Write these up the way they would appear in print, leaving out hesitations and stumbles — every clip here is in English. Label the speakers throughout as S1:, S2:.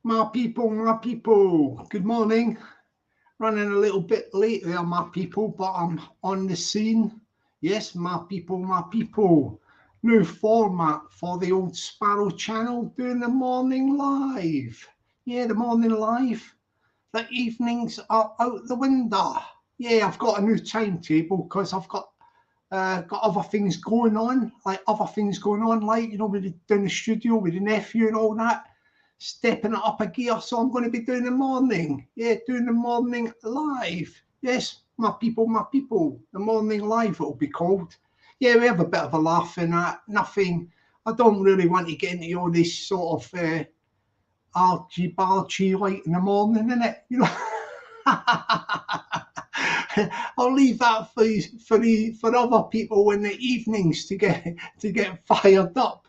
S1: My people, good morning. Running a little bit late there, my people, but I'm on the scene. Yes, my people. New format for the old Sparrow channel, doing the morning live. Yeah, the morning live. The evenings are out the window. Yeah, I've got a new timetable because I've got other things going on, like with doing the studio with the nephew and all that, stepping it up a gear. So I'm going to be doing the morning, doing the morning live. Yes, my people, the morning live it'll be called. Yeah, we have a bit of a laugh in that. Nothing. I don't really want to get into all this sort of argy bargy like in the morning, innit? I'll leave that for other people in the evenings to get fired up.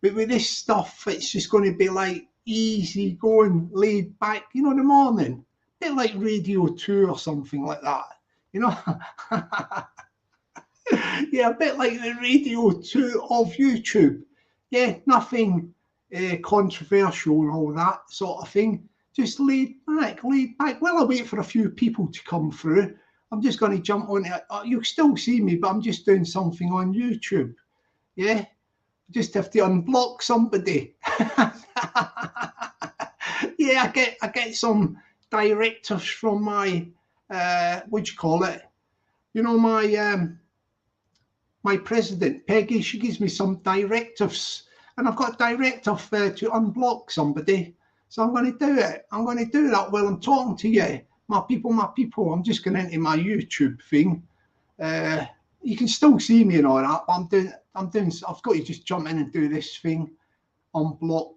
S1: But with this stuff, it's just going to be like easy going, laid back. In the morning, a bit like Radio Two or something like that. You know, yeah, a bit like the Radio Two of YouTube. Yeah, nothing controversial and all that sort of thing. Just laid back, laid back. Well, I wait for a few people to come through. I'm just going to jump on it. You'll still see me, but I'm just doing something on YouTube. Yeah, just have to unblock somebody. Yeah, I get some directives from my what do you call it? My president Peggy. She gives me some directives, and I've got a directive to unblock somebody. So I'm going to do it. I'm going to do that while I'm talking to you, my people, my people. I'm just going into my YouTube thing. Uh, you can still see me and all that, but I've got to just jump in and do this thing. Unblock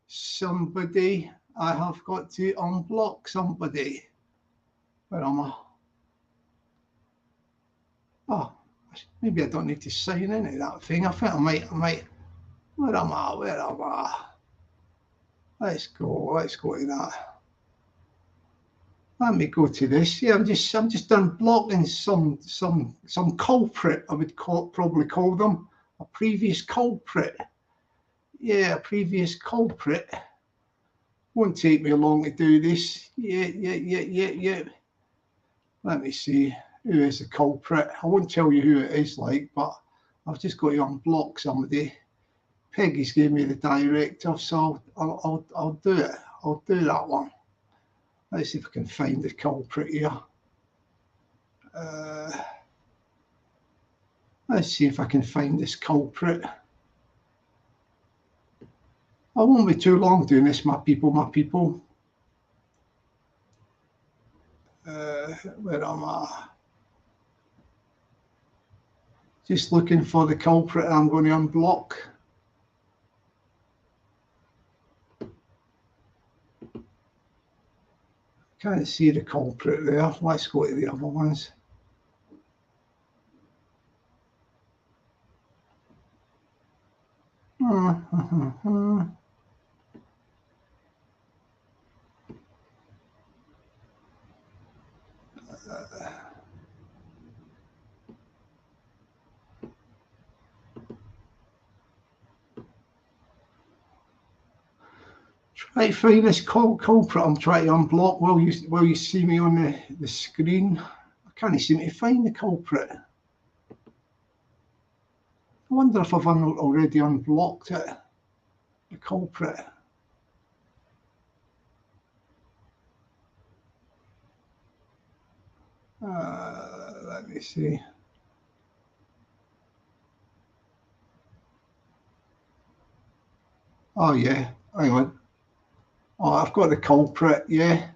S1: somebody. I have got to unblock somebody. Where am I? Oh, maybe I don't need to sign into that thing. I think I might. Where am I? Where am I? Let's go. Let's go to that. Let me go to this. Yeah, I'm just unblocking some culprit. I would probably call them a previous culprit. Yeah, a previous culprit. Won't take me long to do this. Yeah. Let me see who is the culprit. I won't tell you who it is, but I've just got to unblock somebody. Peggy's gave me the directive, so I'll do it. I'll do that one. Let's see if I can find the culprit here. Uh, let's see if I can find this culprit. I won't be too long doing this, my people, my people. Where am I? Just looking for the culprit I'm going to unblock. Can't see the culprit there. Let's go to the other ones. Try to find this culprit I'm trying to unblock while you see me on the screen. I can't seem to find the culprit. I wonder if I've already unblocked it. The culprit. Let me see. Oh yeah, hang on. Oh, I've got the culprit. Yeah.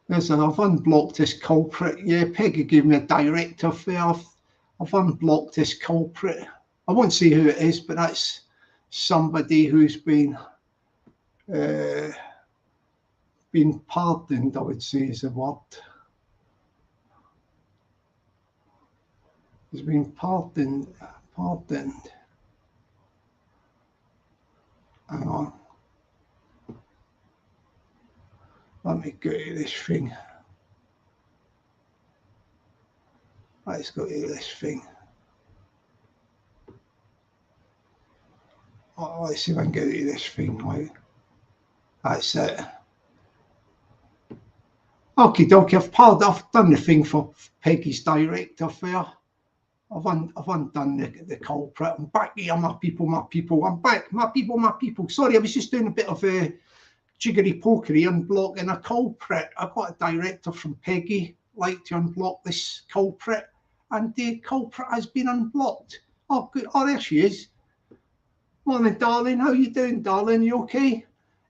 S1: I've unblocked this culprit. Yeah, Peggy gave me a directive there. I've unblocked this culprit. I won't say who it is, but that's somebody who's been pardoned, I would say is the word. Has been pardoned. Hang on. Let me go to this thing. Let's go to this thing. let's see if I can get out of this thing. Like, that's it. Okay, dokie, I've done the thing for Peggy's director fair. I've undone the culprit. I'm back here, my people. I'm back, my people. Sorry, I was just doing a bit of a jiggery pokery, unblocking a culprit. I got a director from Peggy, like to unblock this culprit, and the culprit has been unblocked. Oh, good. Oh, there she is. Morning, darling. How you doing, darling? You okay?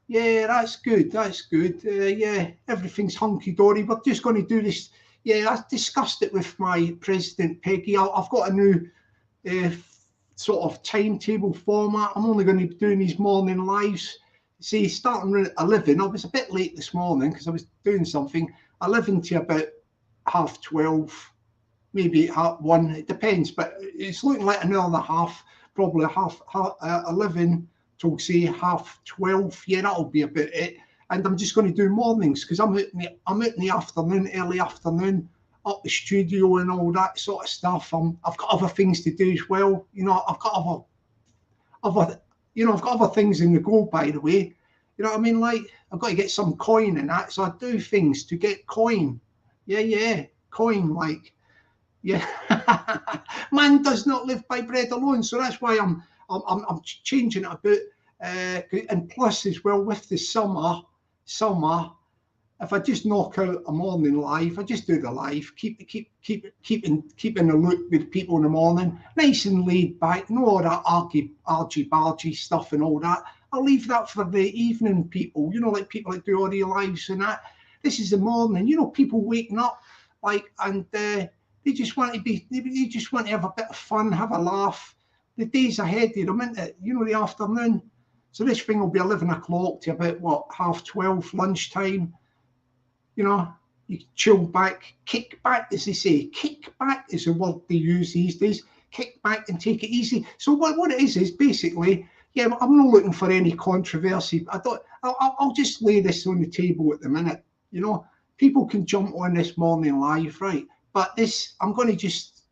S1: Yeah, that's good. That's good. Yeah, everything's hunky-dory. We're just going to do this. Yeah, I discussed it with my president, Peggy. I've got a new sort of timetable format. I'm only going to be doing these morning lives. See, starting at 11, I was a bit late this morning because I was doing something. 11 to about 12:30, maybe 1. It depends, but it's looking like an hour and a half, probably 11 till say 12:30. Yeah, that'll be about it. And I'm just going to do mornings because I'm out in the afternoon, early afternoon, up the studio and all that sort of stuff. I've got other things to do as well. You know, I've got other things in the go, by the way. You know what I mean? Like, I've got to get some coin and that, so I do things to get coin. Yeah, coin, like, yeah. Man does not live by bread alone, so that's why I'm changing it a bit. And plus, as well, with the summer, if I just knock out a morning live, I just do the live, keeping the loop with people in the morning, nice and laid back, no all that argy-bargy stuff and all that. I'll leave that for the evening people, you know, like people that do audio lives and that. This is the morning, you know, people waking up, like, and they just want to have a bit of fun, have a laugh. The day's ahead of them, isn't it? You know, the afternoon. So this thing will be 11 o'clock to about, 12:30, lunchtime. You know, you chill back, kick back, as they say. Kick back is the word they use these days. Kick back and take it easy. So what it is basically, yeah, I'm not looking for any controversy. I'll just lay this on the table at the minute. You know, people can jump on this morning live, right? But this, I'm just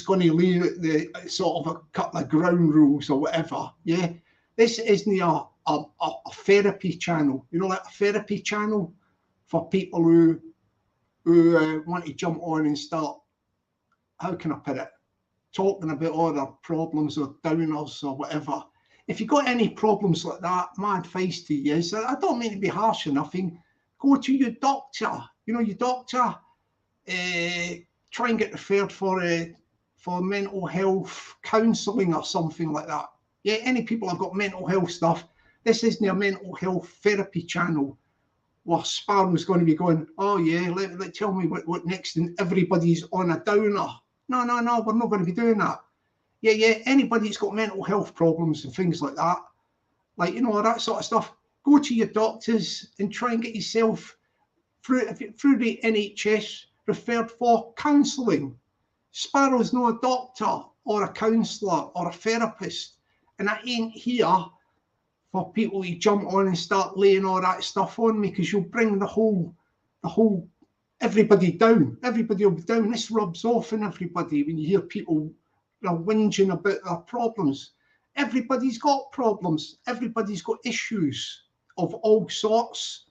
S1: going to leave it the sort of a couple of ground rules or whatever. Yeah, this isn't a therapy channel. You know, like a therapy channel for people who want to jump on and start, how can I put it, talking about all their problems or downers or whatever. If you've got any problems like that, my advice to you is, I don't mean to be harsh or nothing, go to your doctor. You know, your doctor, try and get referred for mental health counselling or something like that. Yeah, any people have got mental health stuff, this isn't a mental health therapy channel. Well, Sparrow's going to be going, oh yeah, tell me what next, and everybody's on a downer. No, we're not going to be doing that. Yeah, anybody that's got mental health problems and things like that, like, you know, that sort of stuff, go to your doctors and try and get yourself through the NHS referred for counselling. Sparrow's not a doctor or a counsellor or a therapist, and I ain't here for people to jump on and start laying all that stuff on me, because you'll bring the whole everybody down. Everybody will be down. This rubs off on everybody when you hear people, you know, whinging about their problems. Everybody's got problems. Everybody's got issues of all sorts.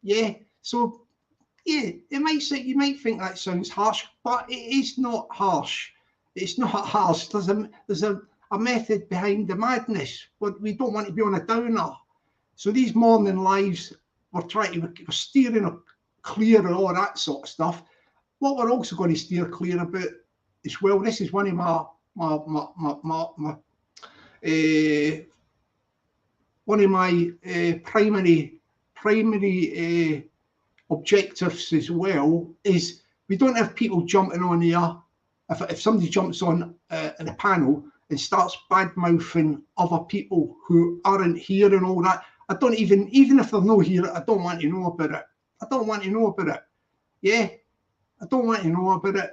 S1: Yeah. So yeah, you might think that sounds harsh, but it is not harsh. It's not harsh. There's a method behind the madness. But we don't want to be on a downer. So these morning lives, we're steering clear of all that sort of stuff. What we're also going to steer clear about as well, this is one of my primary objectives as well, is we don't have people jumping on here. If somebody jumps on in a panel and starts bad mouthing other people who aren't here and all that, I don't even if they're not here, I don't want to know about it. I don't want to know about it. Yeah, I don't want to know about it.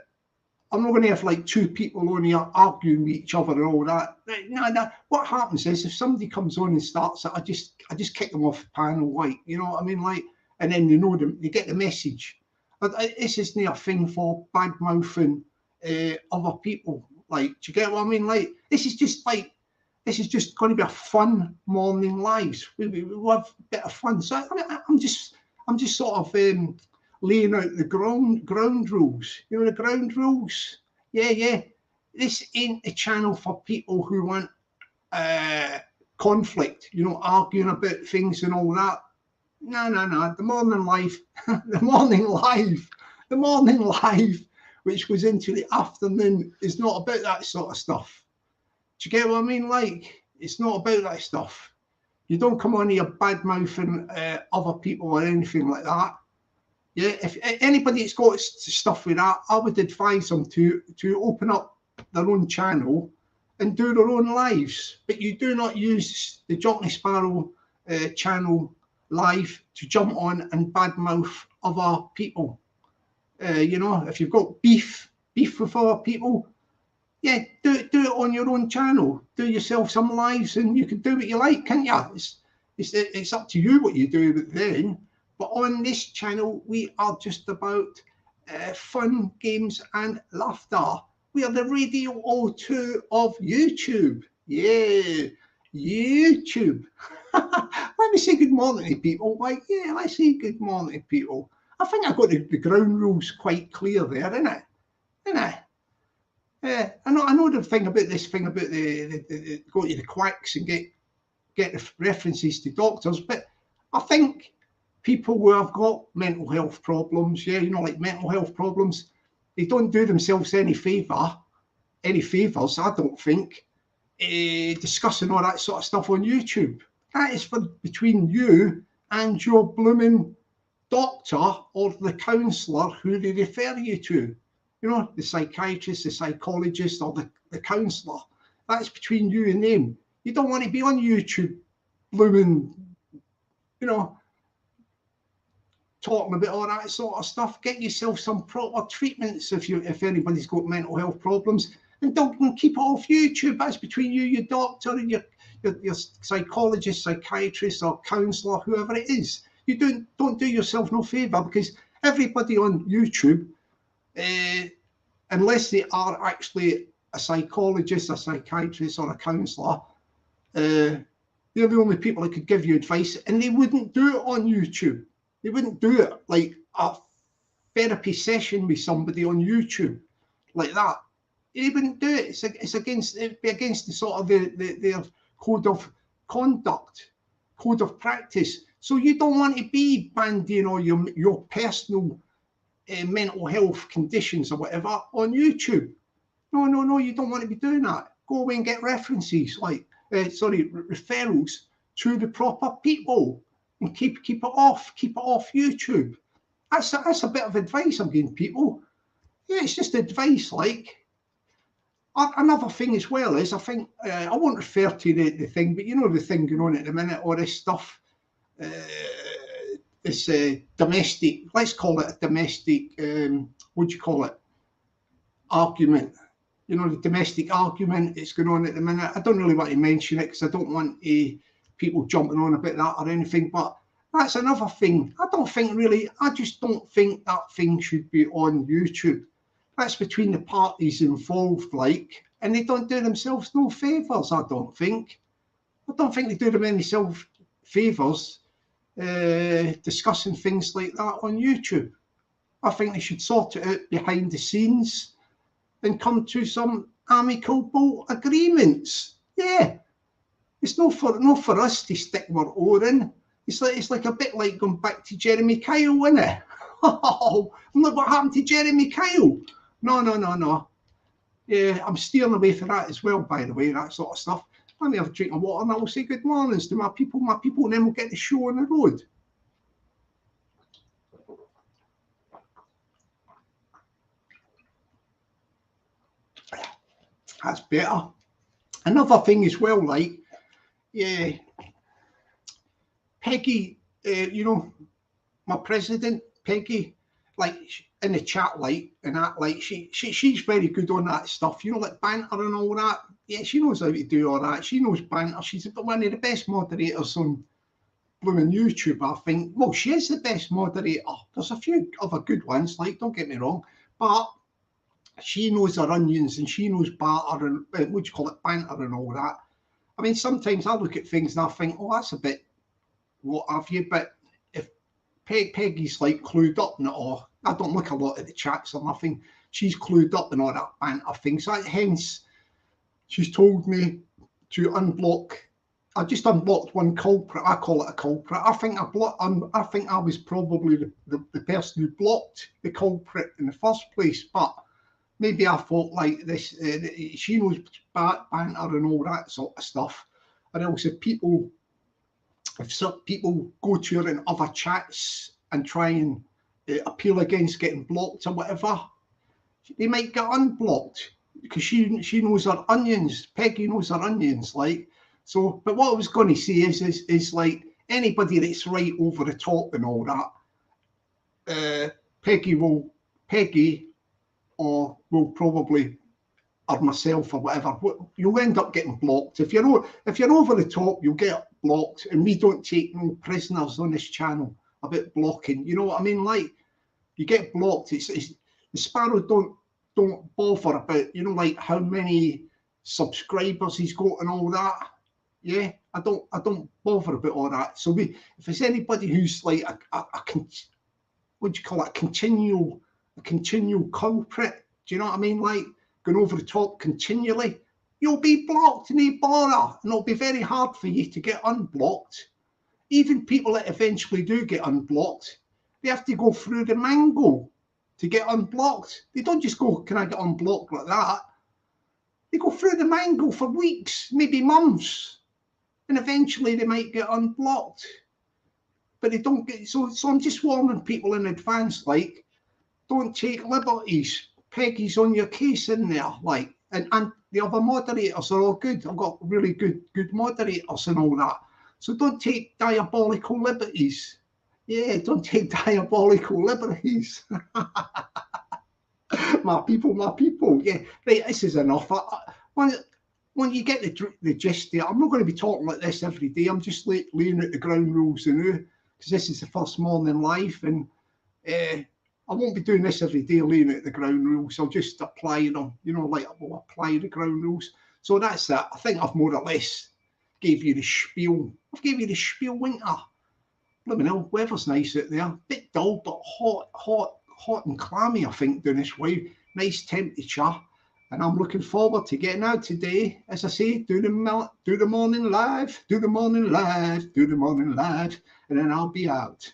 S1: I'm not going to have like two people on here arguing with each other and all that. No. What happens is, if somebody comes on and starts it, I just kick them off the panel, like, you know what I mean, like, and then they know them, they get the message. But this isn't a thing for bad mouthing other people. Like, do you get what I mean? Like, this is just like This is just going to be a fun morning lives. We have a bit of fun. So I'm just sort of laying out the ground rules. You know the ground rules. Yeah. This ain't a channel for people who want conflict. You know, arguing about things and all that. No. The morning life, the morning life, which goes into the afternoon, is not about that sort of stuff. Do you get what I mean? Like, it's not about that stuff. You don't come on here bad mouthing other people or anything like that. Yeah, if anybody that's got stuff with that, I would advise them to open up their own channel and do their own lives. But you do not use the Jockney Sparrow channel live to jump on and badmouth other people. You know, if you've got beef with other people, yeah, do it on your own channel. Do yourself some lives, and you can do what you like, can't you? It's up to you what you do with then. But on this channel, we are just about fun, games, and laughter. We are the Radio O2 of YouTube. Yeah, YouTube. Let me say good morning to people. Like, yeah, let's say good morning to people. I think I got the ground rules quite clear there, innit? I know the thing about the go to the quacks and get the references to doctors, but I think people who have got mental health problems, yeah, you know, like mental health problems, they don't do themselves any favours, I don't think, discussing all that sort of stuff on YouTube. That is for between you and your blooming doctor or the counsellor who they refer you to. You know, the psychiatrist, the psychologist, or the counsellor. That's between you and them. You don't want to be on YouTube blooming, you know, talking about all that sort of stuff. Get yourself some proper treatments if anybody's got mental health problems, and don't keep it off YouTube. That's between you, your doctor, and your psychologist, psychiatrist, or counsellor, whoever it is. You don't do yourself no favour, because everybody on YouTube, unless they are actually a psychologist, a psychiatrist, or a counsellor, they're the only people that could give you advice, and they wouldn't do it on YouTube. They wouldn't do it like a therapy session with somebody on YouTube like that. They wouldn't do it. It'd be against the sort of their code of conduct, code of practice. So you don't want to be bandying all your personal mental health conditions or whatever on YouTube. No, you don't want to be doing that. Go away and get references, referrals to the proper people, and keep it off YouTube. That's a bit of advice I'm giving people. Yeah, it's just advice. Like, another thing as well is, I think I won't refer to the thing, but you know the thing going on at the minute, all this stuff. This domestic, let's call it a domestic, what do you call it, argument. You know, the domestic argument that's going on at the minute. I don't really want to mention it because I don't want people jumping on about that or anything, but that's another thing. I just don't think that thing should be on YouTube. That's between the parties involved, like, and they don't do themselves no favours, I don't think. I don't think they do them any favours discussing things like that on YouTube. I think they should sort it out behind the scenes and come to some amicable agreements. Yeah, it's not for us to stick our oar in. It's like a bit like going back to Jeremy Kyle, isn't it? Oh, look what happened to Jeremy Kyle. No. Yeah, I'm steering away from that as well, by the way, that sort of stuff. Let me have a drink of water and I will say good mornings to my people, and then we'll get the show on the road. That's better. Another thing as well, like, yeah, Peggy, you know, my president, Peggy, like, in the chat, like, and that, like, she's very good on that stuff, you know, like banter and all that. Yeah, she knows how to do all that. She knows banter. She's one of the best moderators on blooming YouTube, I think. Well, she is the best moderator. There's a few other good ones, like, don't get me wrong, but she knows her onions and she knows banter and what do you call it, banter and all that. I mean, sometimes I look at things and I think, oh, that's a bit what have you, but if Peggy's like clued up in it, or I don't look a lot at the chats or nothing, she's clued up in all that banter thing. So hence, she's told me to unblock. I just unblocked one culprit. I call it a culprit. I think I think I was probably the person who blocked the culprit in the first place. But maybe I thought like this. She knows banter and all that sort of stuff. And also if some people go to her in other chats and try and appeal against getting blocked or whatever, they might get unblocked because she knows her onions. Peggy knows her onions, like. So, but what I was going to say is like anybody that's right over the top and all that, Peggy or will probably, or myself or whatever, you'll end up getting blocked. If you're over the top, you'll get blocked, and we don't take no prisoners on this channel about blocking. You know what I mean? Like, you get blocked. It's the Sparrow don't bother about, you know, like how many subscribers he's got and all that. Yeah, I don't bother about all that. So if there's anybody who's like what do you call it, a continual culprit, do you know what I mean? Like going over the top continually, you'll be blocked and they bother, and it'll be very hard for you to get unblocked. Even people that eventually do get unblocked, they have to go through the mango to get unblocked. They don't just go, can I get unblocked like that? They go through the mango for weeks, maybe months, and eventually they might get unblocked. But they don't get, so I'm just warning people in advance, like, don't take liberties. Peggy's on your case in there, like, and the other moderators are all good. I've got really good moderators and all that. So don't take diabolical liberties. Yeah, don't take diabolical liberties. my people. Yeah, right, this is enough. When you get the gist there, I'm not going to be talking like this every day. I'm just laying out the ground rules, you know, because this is the first morning live, and I won't be doing this every day, laying out the ground rules. I'll just apply them, you know, like I'll apply the ground rules. So that's that. I think I've more or less gave you the spiel. I've gave you the spiel, winter. Let me know. Weather's nice out there. Bit dull, but hot and clammy, I think, doing this way. Nice temperature. And I'm looking forward to getting out today. As I say, do the morning live, and then I'll be out.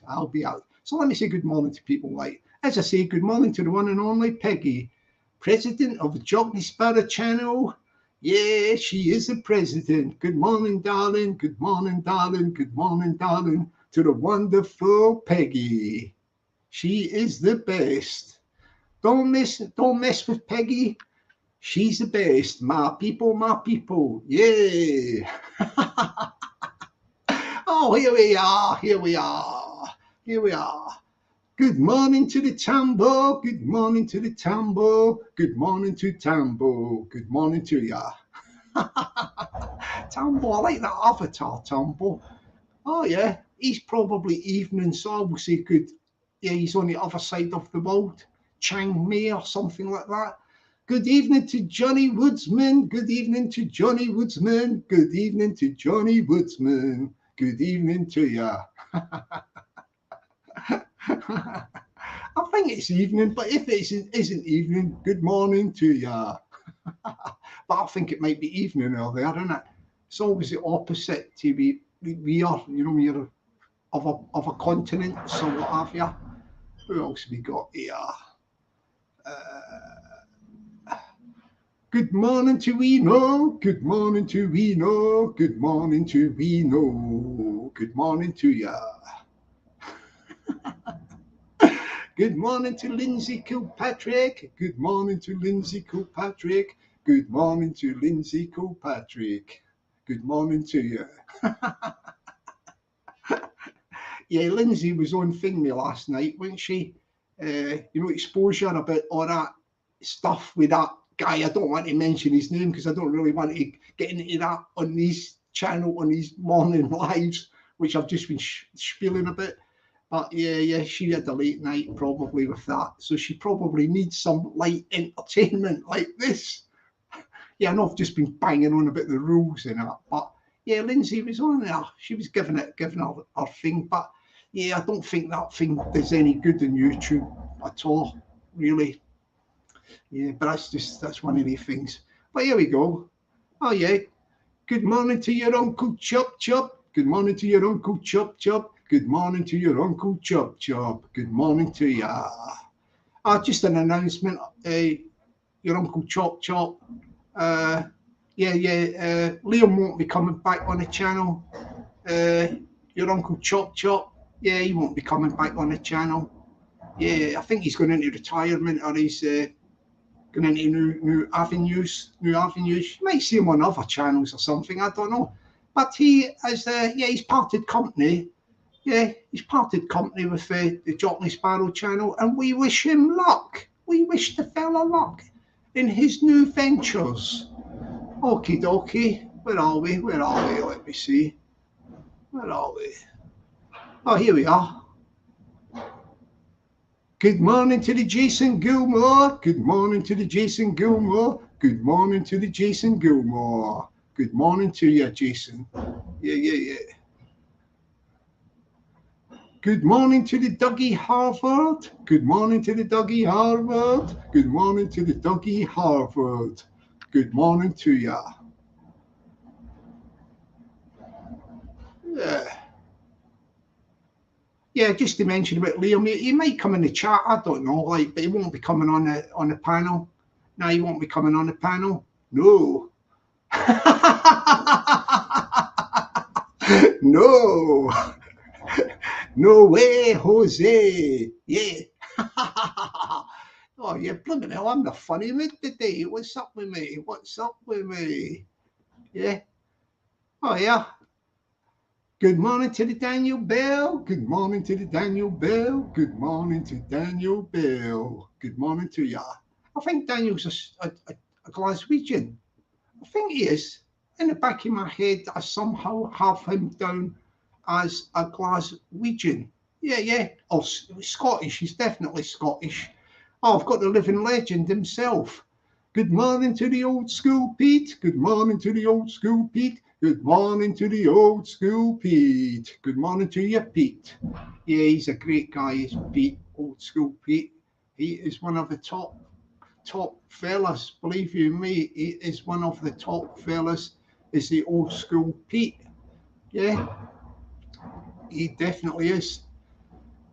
S1: So let me say good morning to people. Like, as I say, good morning to the one and only Peggy, president of the Jockney Sparrow channel. Yeah, she is the president. Good morning, darling. Good morning, darling. Good morning, darling. To the wonderful Peggy. She is the best. Don't mess with Peggy. She's the best. My people. Yeah. Oh, here we are. Good morning to the Tambo. Good morning to Tambo. Good morning to ya. Tambo, I like that avatar, Tambo. Oh, yeah. He's probably evening, so I will say good. Yeah, he's on the other side of the world. Chiang Mai or something like that. Good evening to Johnny Woodsman. Good evening to Johnny Woodsman. Good evening to Johnny Woodsman. Good evening to ya. I think it's evening, but if it isn't evening, good morning to ya. But I think it might be evening out there, isn't it? It's always the opposite to we are, you know, we're of a continent, so what have you. Who else have we got here? Good morning to Eno. Good morning to Eno. Good morning to Eno. Good morning to ya. Good morning to Lindsay Kilpatrick. Good morning to Lindsay Kilpatrick. Good morning to Lindsay Kilpatrick. Good morning to you. Yeah, Lindsay was on Thing Me last night, wasn't she? You know, exposure about all that stuff with that guy. I don't want to mention his name because I don't really want to get into that on this channel, on these morning lives, which I've just been spilling a bit. But yeah, she had a late night probably with that. So she probably needs some light entertainment like this. Yeah, I know I've just been banging on about the rules and that, but Yeah, Lindsay was on there. She was giving her thing, but yeah, I don't think that thing does any good on YouTube at all, really. Yeah, but that's one of the things. But here we go. Oh yeah. Good morning to your Uncle Chop Chop. Good morning to your Uncle Chop Chop. Good morning to your Uncle Chop Chop. Good morning to ya. Just an announcement. Your Uncle Chop Chop. Liam won't be coming back on the channel. Your Uncle Chop Chop. Yeah, he won't be coming back on the channel. Yeah, I think he's going into retirement, or he's going into new avenues. You might see him on other channels or something. I don't know. But he has, he's parted company. Yeah, he's parted company with the Jockney Sparrow channel, and we wish him luck. We wish the fella luck in his new ventures. Okie dokie. Where are we? Let me see. Where are we? Oh, here we are. Good morning to the Jason Gilmore. Good morning to the Jason Gilmore. Good morning to the Jason Gilmore. Good morning to you, Jason. Yeah. Good morning to the Dougie Harvard. Good morning to the Dougie Harvard. Good morning to the Dougie Harvard. Good morning to ya. Yeah, just to mention about Liam, he might come in the chat. I don't know, but he won't be coming on the panel. No, he won't be coming on the panel. No. No. No way, Jose. Yeah. Oh, yeah, blimey hell, I'm the funny mid today. What's up with me? Yeah. Oh, yeah. Good morning to the Daniel Bell. Good morning to the Daniel Bell. Good morning to Daniel Bell. Good morning to ya. I think Daniel's a Glaswegian. I think he is. In the back of my head, I somehow have him down as a Glaswegian. Yeah. Oh, Scottish. He's definitely Scottish. Oh, I've got the living legend himself. Good morning to the old school Pete. Good morning to the old school Pete. Good morning to the old school Pete. Good morning to you, Pete. Yeah, he's a great guy, is Pete, old school Pete. He is one of the top fellas. Believe you me, he is one of the top fellas, is the old school Pete. Yeah, he definitely is.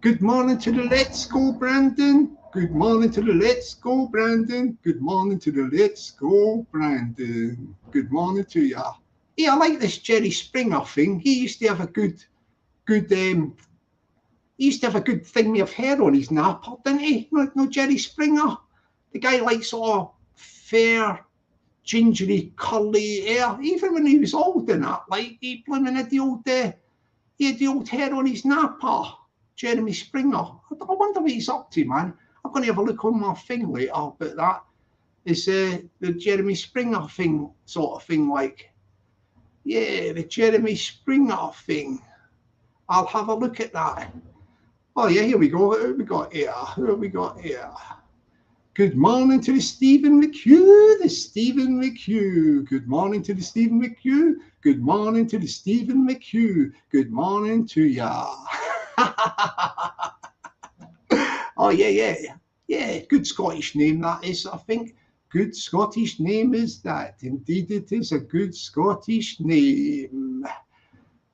S1: Good morning to the Let's Go, Brandon. Good morning to the Let's Go, Brandon. Good morning to the Let's Go, Brandon. Good morning to ya. Yeah, I like this Jerry Springer thing. He used to have a good thing of hair on his napper, didn't he? No, Jerry Springer. The guy like sort of fair, gingery, curly hair. Even when he was old and that, like he blooming had the old hair on his napper. Jeremy Springer. I wonder what he's up to, man. I'm going to have a look on my thing later about that. It's the Jeremy Springer thing, sort of thing, like. Yeah, the Jeremy Springer thing. I'll have a look at that. Oh, yeah, here we go. Who have we got here? Good morning to the Stephen McHugh. Good morning to the Stephen McHugh. Good morning to the Stephen McHugh. Good morning to ya. Oh, yeah. Yeah, good Scottish name that is, I think. Good Scottish name is that. Indeed, it is a good Scottish name.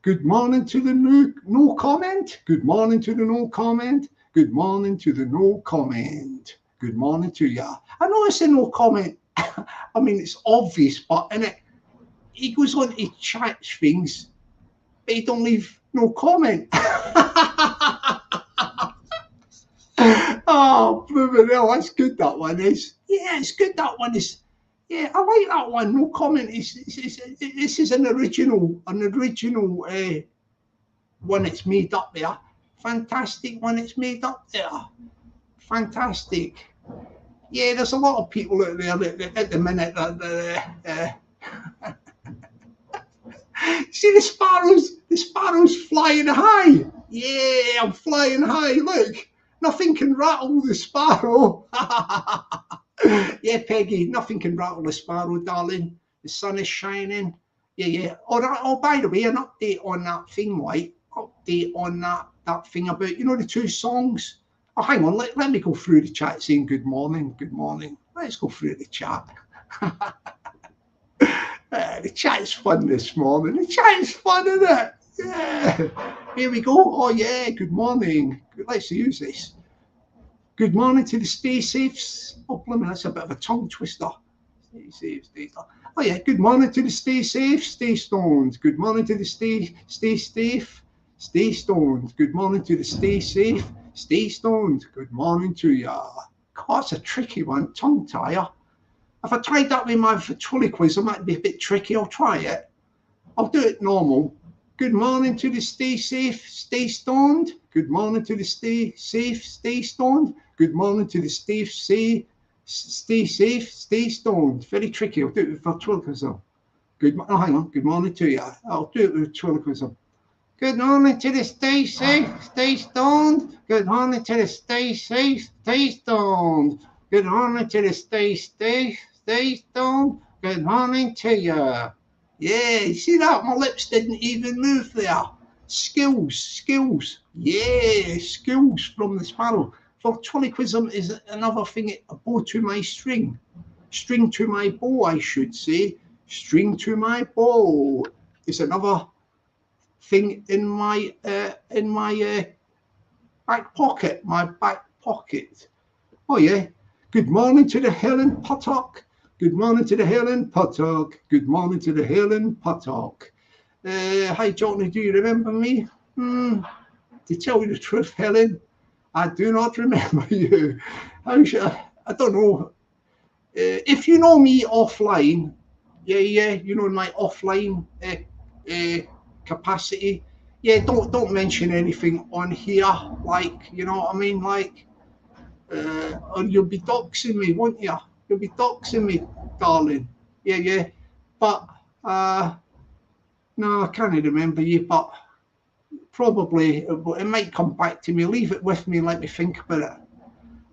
S1: Good morning to the no comment. Good morning to the no comment. Good morning to the no comment. Good morning to ya. I know it's a no comment. I mean, it's obvious, but in it, he goes on to chat things, but he don't leave no comment. Oh, blooming hell, that's good, that one is. Yeah, it's good, that one is. Yeah, I like that one. No comment. This is an original one it's made up there. Fantastic one it's made up there. Fantastic. Yeah, there's a lot of people out there at the minute that see the sparrows flying high. Yeah, I'm flying high. Look, nothing can rattle the sparrow. Yeah, Peggy, nothing can rattle the sparrow, darling. The sun is shining, Yeah. Oh, by the way, an update on that thing, right? Update on that thing about, you know, the two songs. Oh, hang on, let me go through the chat saying good morning, good morning. Let's go through the chat. The chat's fun this morning. The chat is fun, isn't it? Yeah. Here we go. Oh, yeah, good morning. Let's use this. Good morning to the stay safes. Oh, blimey, that's a bit of a tongue twister. Stay safe, stay stoned. Oh, yeah, good morning to the stay safe, stay stoned. Good morning to the stay safe, stay stoned. Good morning to the stay safe, stay stoned. Good morning to ya. God, that's a tricky one, tongue tire. If I tried that with my ventriloquism, that'd be a bit tricky. I'll try it. I'll do it normal. Good morning to the stay safe, stay stoned. Good morning to the stay safe, stay stoned. Good morning to the stay safe, stay stoned. Very tricky. I'll do it with ventriloquism. Oh, hang on. Good morning to you. I'll do it with ventriloquism. Good morning to the stay safe, stay stoned. Good morning to the stay safe, stay stoned. Good morning to the stay safe, stay stoned. Good morning to you. Yeah, you see that? My lips didn't even move there. Skills. Yeah, skills from the sparrow. Ventriloquism is another thing, a bow to my string. String to my bow, I should say. String to my bow is another thing in my back pocket. My back pocket. Oh yeah. Good morning to the Helen Pottock. Good morning to the Helen Pottock. Good morning to the Helen Pottock. Hi Jockney, do you remember me? To tell you the truth, Helen, I do not remember you. I don't know. If you know me offline, yeah, you know my offline capacity. Yeah, don't mention anything on here, like, you know what I mean, like, or you'll be doxing me, won't you? You'll be doxing me, darling. Yeah. But no, I can't remember you, but probably it might come back to me. Leave it with me and let me think about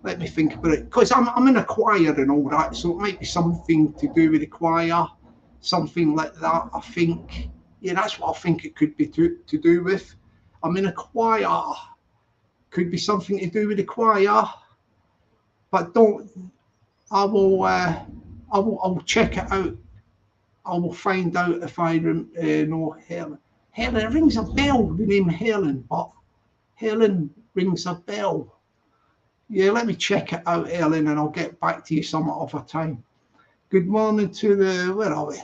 S1: it. Because I'm in a choir and all that, so it might be something to do with the choir, something like that, I think. Yeah, that's what I think it could be to do with. I'm in a choir. Could be something to do with the choir. But I'll check it out. I will find out if I know Helen. Helen, it rings a bell, the name Helen, but Helen rings a bell. Yeah, let me check it out, Helen, and I'll get back to you some other time. Good morning to where are we?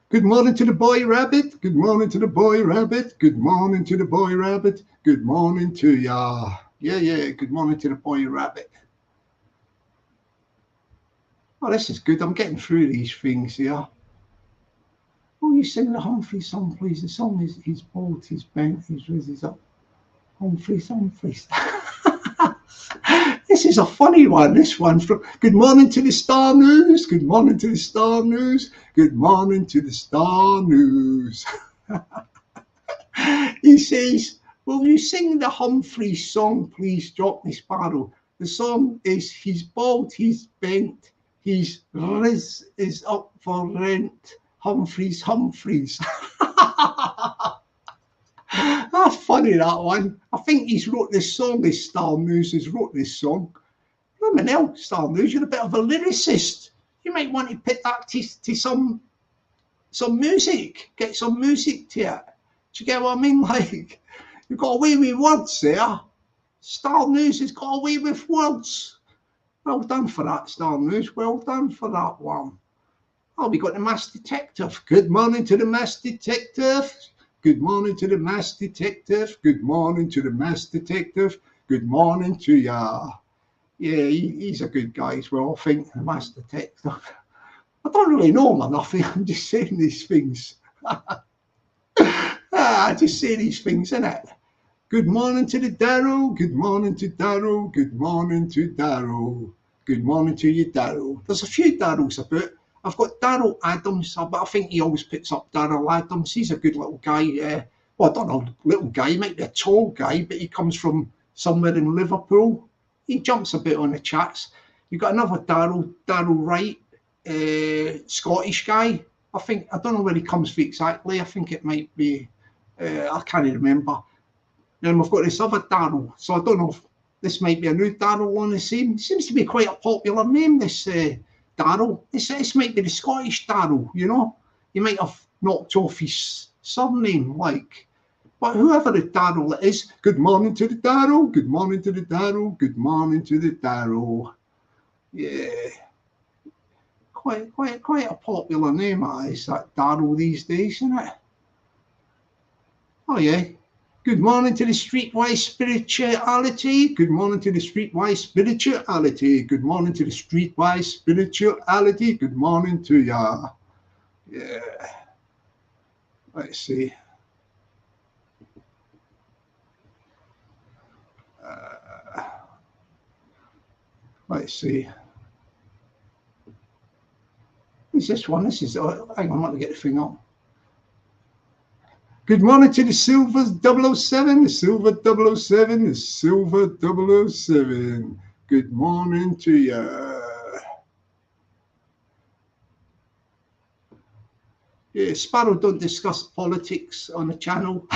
S1: Good morning to the boy rabbit. Good morning to the boy rabbit. Good morning to the boy rabbit. Good morning to ya. Yeah. Good morning to the boy rabbit. Oh, this is good. I'm getting through these things here. Oh, you sing the Humphrey song, please. The song is he's bald, he's bent, he's risen up. Humphreys. This is a funny one. This one from Good morning to the Star News. Good morning to the Star News. Good morning to the Star News. He says, will you sing the Humphrey song, please, Jockney Sparrow? The song is he's bald, he's bent, he's riz is up for rent. Humphreys. That's funny, that one. I think he's wrote this song, this Star News has wrote this song. Blimey hell, Star News, you're a bit of a lyricist. You might want to put that to some music, get some music to it. Do you get what I mean? Like, you've got away with words there. Star News has got away with words. Well done for that, Star News. Well done for that one. Oh, we got the Mass Detective. Good morning to the Mass Detective. Good morning to the Mass Detective. Good morning to the Mass Detective. Good morning to ya. Yeah, he's a good guy as well, I think, the Mass Detective. I don't really know him or nothing. I'm just saying these things. I just say these things, innit? Good morning to the Darrow. Good morning to Darrow. Good morning to Darrow. Good morning to you, Darrow. There's a few Darrows about. I've got Darrell Adams, but I think he always picks up Darrell Adams. He's a good little guy. Well, I don't know, little guy. He might be a tall guy, but he comes from somewhere in Liverpool. He jumps a bit on the chats. You've got another Darrell Wright, Scottish guy. I think, I don't know where he comes from exactly. I think it might be, I can't remember. Then we've got this other Darryl. So I don't know if this might be a new Darryl on the scene. It seems to be quite a popular name, this Darryl. This might be the Scottish Darryl, you know. He might have knocked off his surname, like. But whoever the Darryl it is, good morning to the Darryl, good morning to the Darryl, good morning to the Darryl. Yeah. Quite a popular name, that Darryl these days, isn't it? Oh yeah. Good morning to the streetwise spirituality. Good morning to the streetwise spirituality. Good morning to the streetwise spirituality. Good morning to ya. Yeah. Let's see. Let's see. Who's this one? This is, hang on, I'm going to get the thing up. Good morning to the Silver 007, the Silver 007, the Silver 007. Good morning to ya. Yeah, Sparrow don't discuss politics on the channel.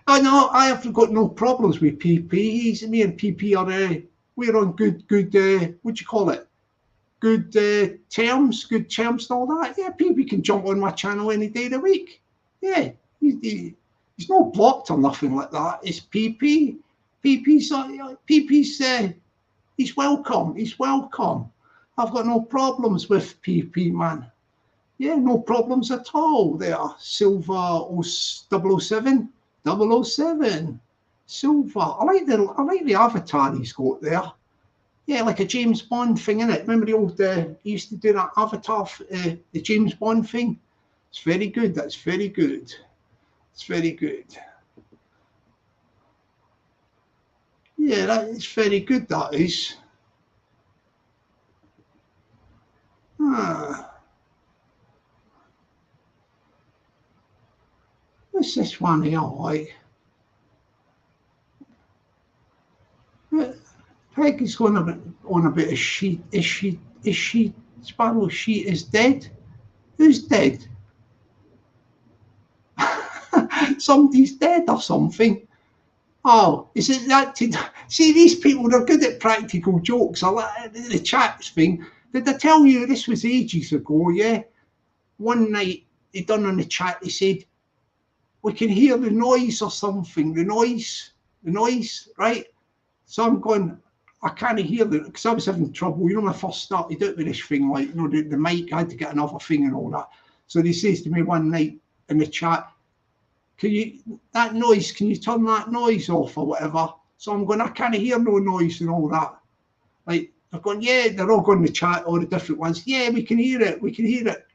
S1: I know, I have got no problems with PP. Me and PP are, we're on good, what do you call it? Good terms and all that. Yeah, PP can jump on my channel any day of the week. Yeah, he's not blocked or nothing like that. It's PP. PP's he's welcome. He's welcome. I've got no problems with PP, man. Yeah, no problems at all. There, Silver 007. 007. Silver. I like the avatar he's got there. Yeah, like a James Bond thing, innit? Remember the old, he used to do that avatar, the James Bond thing? It's very good, that's very good. It's very good. Yeah, that is very good, that is. What's this one here, like? Peggy's going on a bit of sheet. Is she, Sparrow, she is dead? Who's dead? Somebody's dead or something. Oh, is it that? See, these people, they're good at practical jokes. I like the chat thing. Did I tell you this was ages ago, yeah? One night, they done on the chat, they said, we can hear the noise or something, the noise, right? So I'm going, I can't hear it because I was having trouble. You know, when I first started out with this thing, like, you know, the mic, I had to get another thing and all that. So they says to me one night in the chat, can you, that noise, can you turn that noise off or whatever? So I'm going, I can't hear no noise and all that. Like, they're going, yeah, they're all going to chat, all the different ones. Yeah, we can hear it.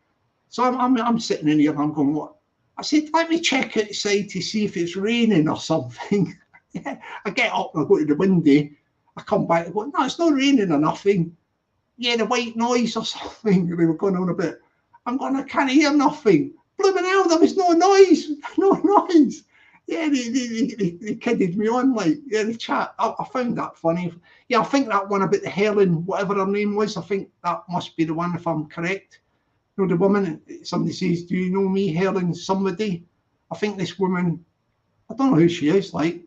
S1: So I'm sitting in here and I'm going, what? I said, let me check outside to see if it's raining or something. Yeah, I get up and I go to the window. I come back and go, no, it's not raining or nothing. Yeah, the white noise or something. They were going on a bit. I'm going, I can't hear nothing. Blooming hell, there was no noise. No noise. Yeah, they kidded me on, like, yeah, the chat. I found that funny. Yeah, I think that one about the Helen, whatever her name was, I think that must be the one if I'm correct. You know, the woman, somebody says, do you know me, Helen, somebody? I think this woman, I don't know who she is, like,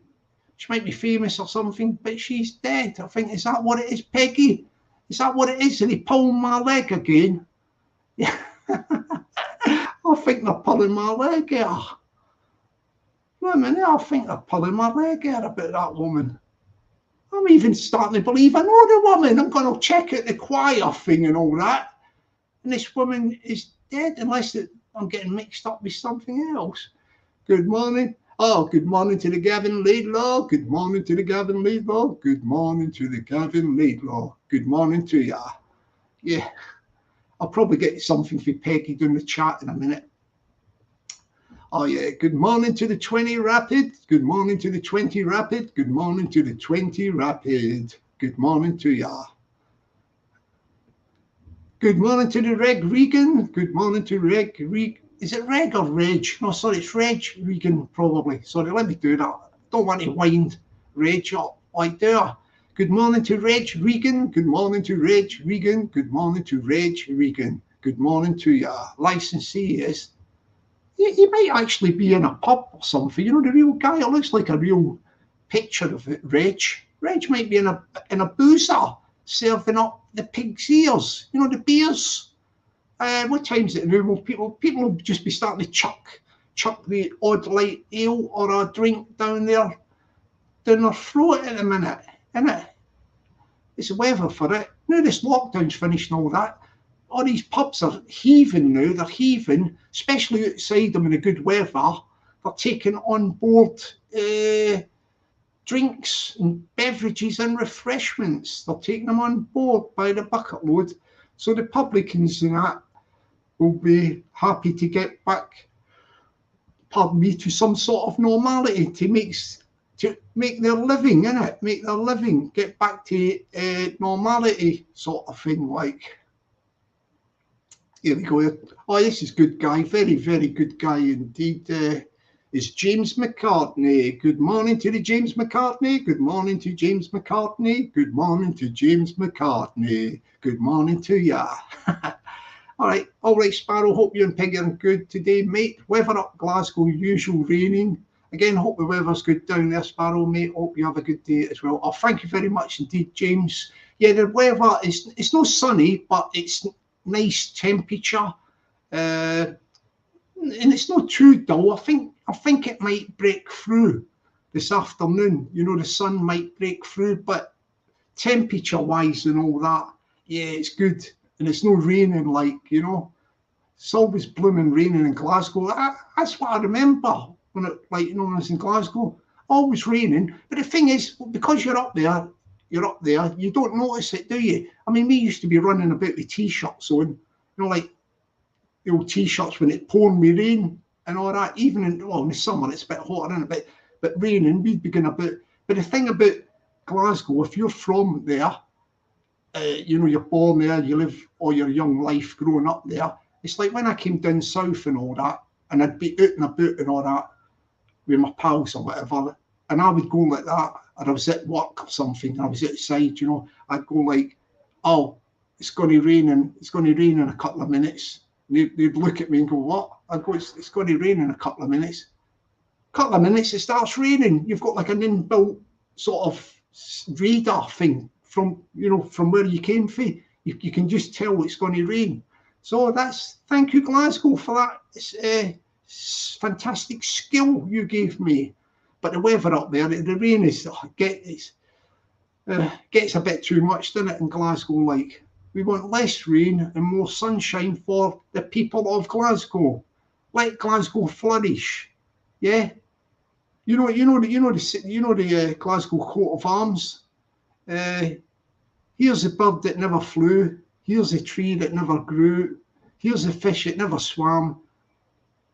S1: she might be famous or something, but she's dead. I think, is that what it is, Peggy? Is that what it is? Are they pulling my leg again? Yeah. I think they're pulling my leg out. Wait a minute, I think they're pulling my leg out about that woman. I'm even starting to believe I know the woman. I'm going to check out the choir thing and all that. And this woman is dead, unless I'm getting mixed up with something else. Good morning. Oh, good morning to the Gavin Laidlaw. Good morning to the Gavin Laidlaw. Good morning to the Gavin Laidlaw. Good morning to ya. Yeah, I'll probably get something for Peggy doing the chat in a minute. Oh yeah, good morning to the 20 Rapid. Good morning to the 20 Rapid. Good morning to the 20 Rapid. Good morning to ya. Good morning to the Reg Regan. Good morning to Reg. Is it Reg or Reg? No, sorry, it's Reg Regan, probably. Sorry, let me do that. Don't want to wind Reg up like there. Good morning to Reg Regan. Good morning to Reg Regan. Good morning to Reg Regan. Good morning to your licensee. Yes, he might actually be in a pub or something. You know, the real guy. It looks like a real picture of it. Reg. Reg might be in a boozer serving up the pig's ears. You know, the beers. What time's it now? Well, people will just be starting to chuck the odd light ale or a drink down their throat at the minute, innit? It's the weather for it. Now this lockdown's finished and all that. All these pubs are heaving now. They're heaving, especially outside them in the good weather. They're taking on board drinks and beverages and refreshments. They're taking them on board by the bucket load. So the publicans and that will be happy to get back, pardon me, to some sort of normality to make their living, innit? Make their living, get back to normality sort of thing. Like, here we go. Oh, this is good guy. Very, very good guy indeed. Is James McCartney. Good morning to the James McCartney. Good morning to James McCartney. Good morning to James McCartney. Good morning to ya. All right, Sparrow. Hope you and Peggy are good today, mate. Weather up Glasgow, usual raining. Again, hope the weather's good down there, Sparrow, mate. Hope you have a good day as well. Oh, thank you very much indeed, James. Yeah, the weather it's not sunny, but it's nice temperature, and it's not too dull. I think it might break through this afternoon. You know, the sun might break through, but temperature-wise and all that, yeah, it's good. And it's not raining, like, you know. It's always blooming raining in Glasgow. That's what I remember when when I was in Glasgow. Always raining. But the thing is, because you're up there, you don't notice it, do you? I mean, we used to be running about with t-shirts on, you know, like the old t-shirts when it pouring with rain and all that. Even in the summer, it's a bit hotter, isn't it? But raining, we'd begin about. But the thing about Glasgow, if you're from there, you know, you're born there, you live all your young life growing up there. It's like when I came down south and all that, and I'd be out and about and all that with my pals or whatever, and I would go like that, and I was at work or something, and I was outside, you know, I'd go like, oh, it's going to rain in a couple of minutes. And they'd look at me and go, what? I'd go, it's going to rain in a couple of minutes. Couple of minutes, it starts raining. You've got like an inbuilt sort of radar thing from where you came from. You can just tell it's going to rain. So thank you, Glasgow, for that. It's fantastic skill you gave me. But the weather up there, the rain gets a bit too much, doesn't it, in Glasgow? Like, we want less rain and more sunshine for the people of Glasgow. Let Glasgow flourish. Yeah. You know the Glasgow coat of arms. Here's a bird that never flew. Here's a tree that never grew. Here's a fish that never swam.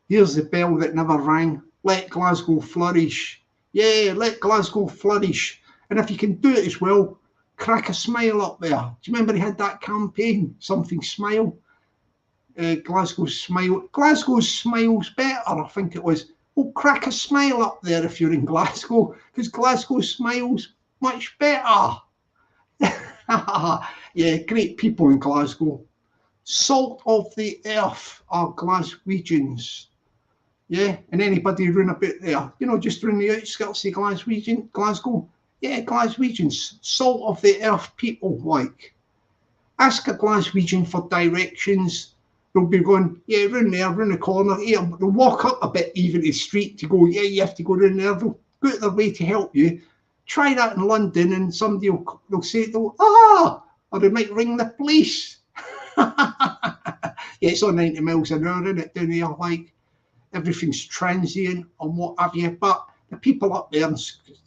S1: Here's the bell that never rang. Let Glasgow flourish. Yeah, let Glasgow flourish. And if you can do it as well, crack a smile up there. Do you remember he had that campaign, Something Smile? Glasgow Smile. Glasgow Smile's better, I think it was. Well, crack a smile up there if you're in Glasgow, because Glasgow Smile's much better. Yeah, great people in Glasgow. Salt of the earth are Glaswegians. Yeah, and anybody round about there, you know, just round the outskirts of Glasgow. Yeah, Glaswegians, salt of the earth people, like. Ask a Glaswegian for directions. They'll be going, yeah, round there, round the corner. Yeah, they'll walk up a bit even to the street to go, yeah, you have to go round there. They'll go out their way to help you. Try that in London and somebody they'll say, or they might ring the police. Yeah, it's on 90 miles an hour, isn't it, down here? Like, everything's transient and what have you. But the people up there in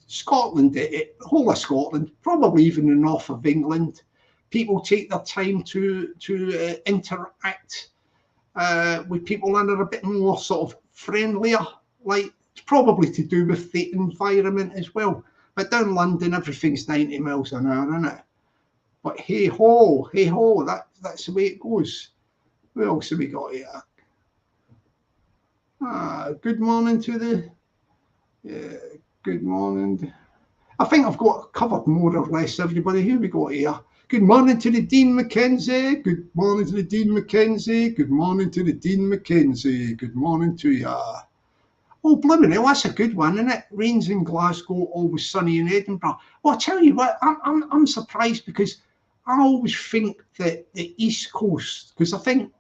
S1: Scotland, the whole of Scotland, probably even the north of England, people take their time to interact with people and are a bit more sort of friendlier. Like, it's probably to do with the environment as well. But down London, everything's 90 miles an hour, isn't it? But hey ho, that's the way it goes. What else have we got here? Good morning to the. Good morning. I think I've got covered more or less everybody. Here we go here. Good morning to the Dean Mackenzie. Good morning to the Dean Mackenzie. Good morning to the Dean Mackenzie. Good morning to ya. Oh, blimey, that's a good one, isn't it? Rains in Glasgow, always sunny in Edinburgh. Well, I tell you what, I'm surprised because I always think that the East Coast, because I think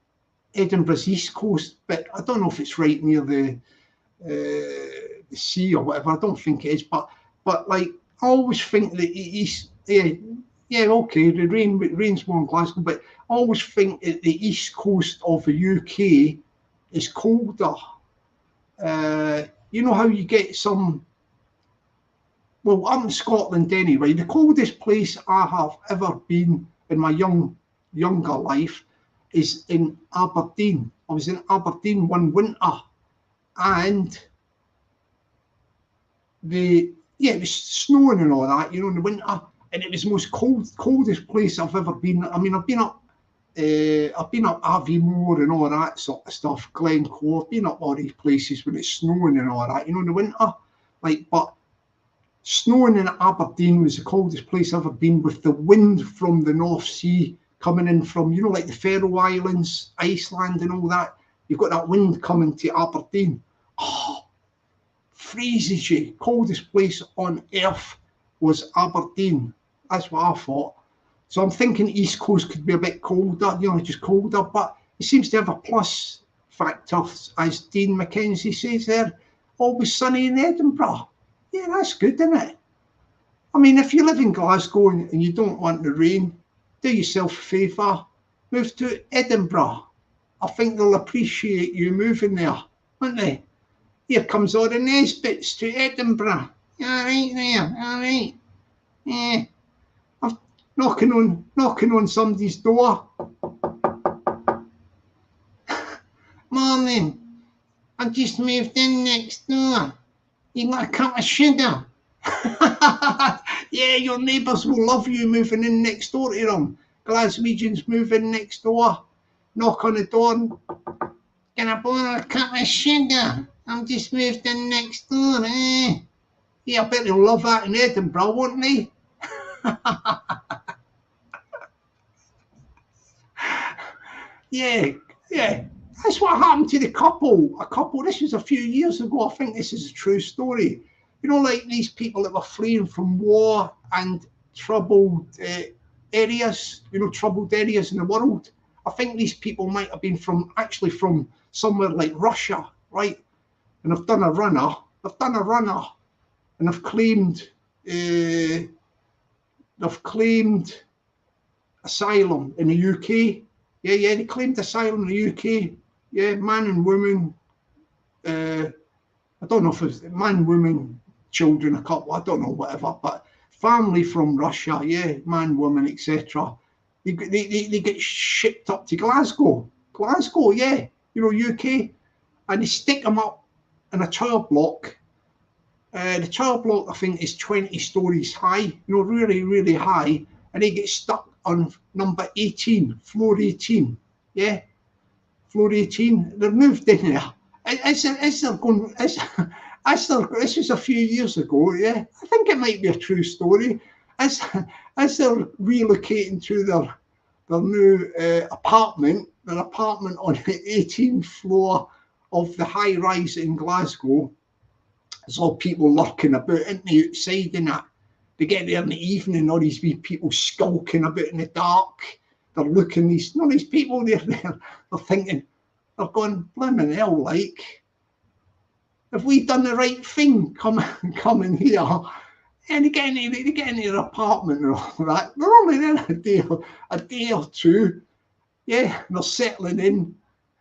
S1: Edinburgh's East Coast, but I don't know if it's right near the sea or whatever. I don't think it is, but like I always think that East, yeah, okay, the rain's more in Glasgow, but I always think that the East Coast of the UK is colder. You know how you get some, well, I'm in Scotland anyway. The coldest place I have ever been in my younger life is in Aberdeen. I was in Aberdeen one winter, and it was snowing and all that, in the winter, and it was the most coldest place I've ever been. I mean, I've been up Aviemore and all that sort of stuff, Glencoe. I've been up all these places when it's snowing and all that, in the winter. But snowing in Aberdeen was the coldest place I've ever been, with the wind from the North Sea coming in from, like the Faroe Islands, Iceland and all that. You've got that wind coming to Aberdeen. Oh, freezes you. Coldest place on earth was Aberdeen. That's what I thought. So I'm thinking East Coast could be a bit colder, just colder, but it seems to have a plus factor, as Dean Mackenzie says there. Always sunny in Edinburgh. Yeah, that's good, isn't it? I mean, if you live in Glasgow and you don't want the rain, do yourself a favour, move to Edinburgh. I think they'll appreciate you moving there, won't they? Here comes all the Nesbits to Edinburgh. All right there, all right. Yeah. I'm knocking on somebody's door. Morning. I just moved in next door. You got a cup of sugar? Yeah, your neighbours will love you moving in next door to them. Glaswegians move in next door, knock on the door, and can I borrow a cup of sugar? I'm just moved in next door, eh? Yeah, I bet they'll love that in Edinburgh, won't they? Yeah. That's what happened to the couple. This was a few years ago. I think this is a true story. Like these people that were fleeing from war and troubled areas, troubled areas in the world. I think these people might have been from somewhere like Russia, right? And they've done a runner. And they've claimed asylum in the UK. Yeah, they claimed asylum in the UK. Yeah, man and woman. I don't know if it's man, woman, children, a couple, I don't know, whatever. But family from Russia, yeah, man, woman, etc. They get shipped up to Glasgow, yeah, UK, and they stick them up in a tower block. The tower block, I think, is 20 stories high, really, really high, and they get stuck on number 18, floor 18, yeah, floor 18. They're moved in there. This was a few years ago, yeah. I think it might be a true story. As they're relocating to their new apartment on the 18th floor of the high rise in Glasgow, there's all people lurking about outside and that. They get there in the evening, all these wee people skulking about in the dark. They're looking, these people, they're thinking, they're going, blimmin' hell, like, have we done the right thing coming here? And they get into their apartment and all that. They're only there a day or two. Yeah, they're settling in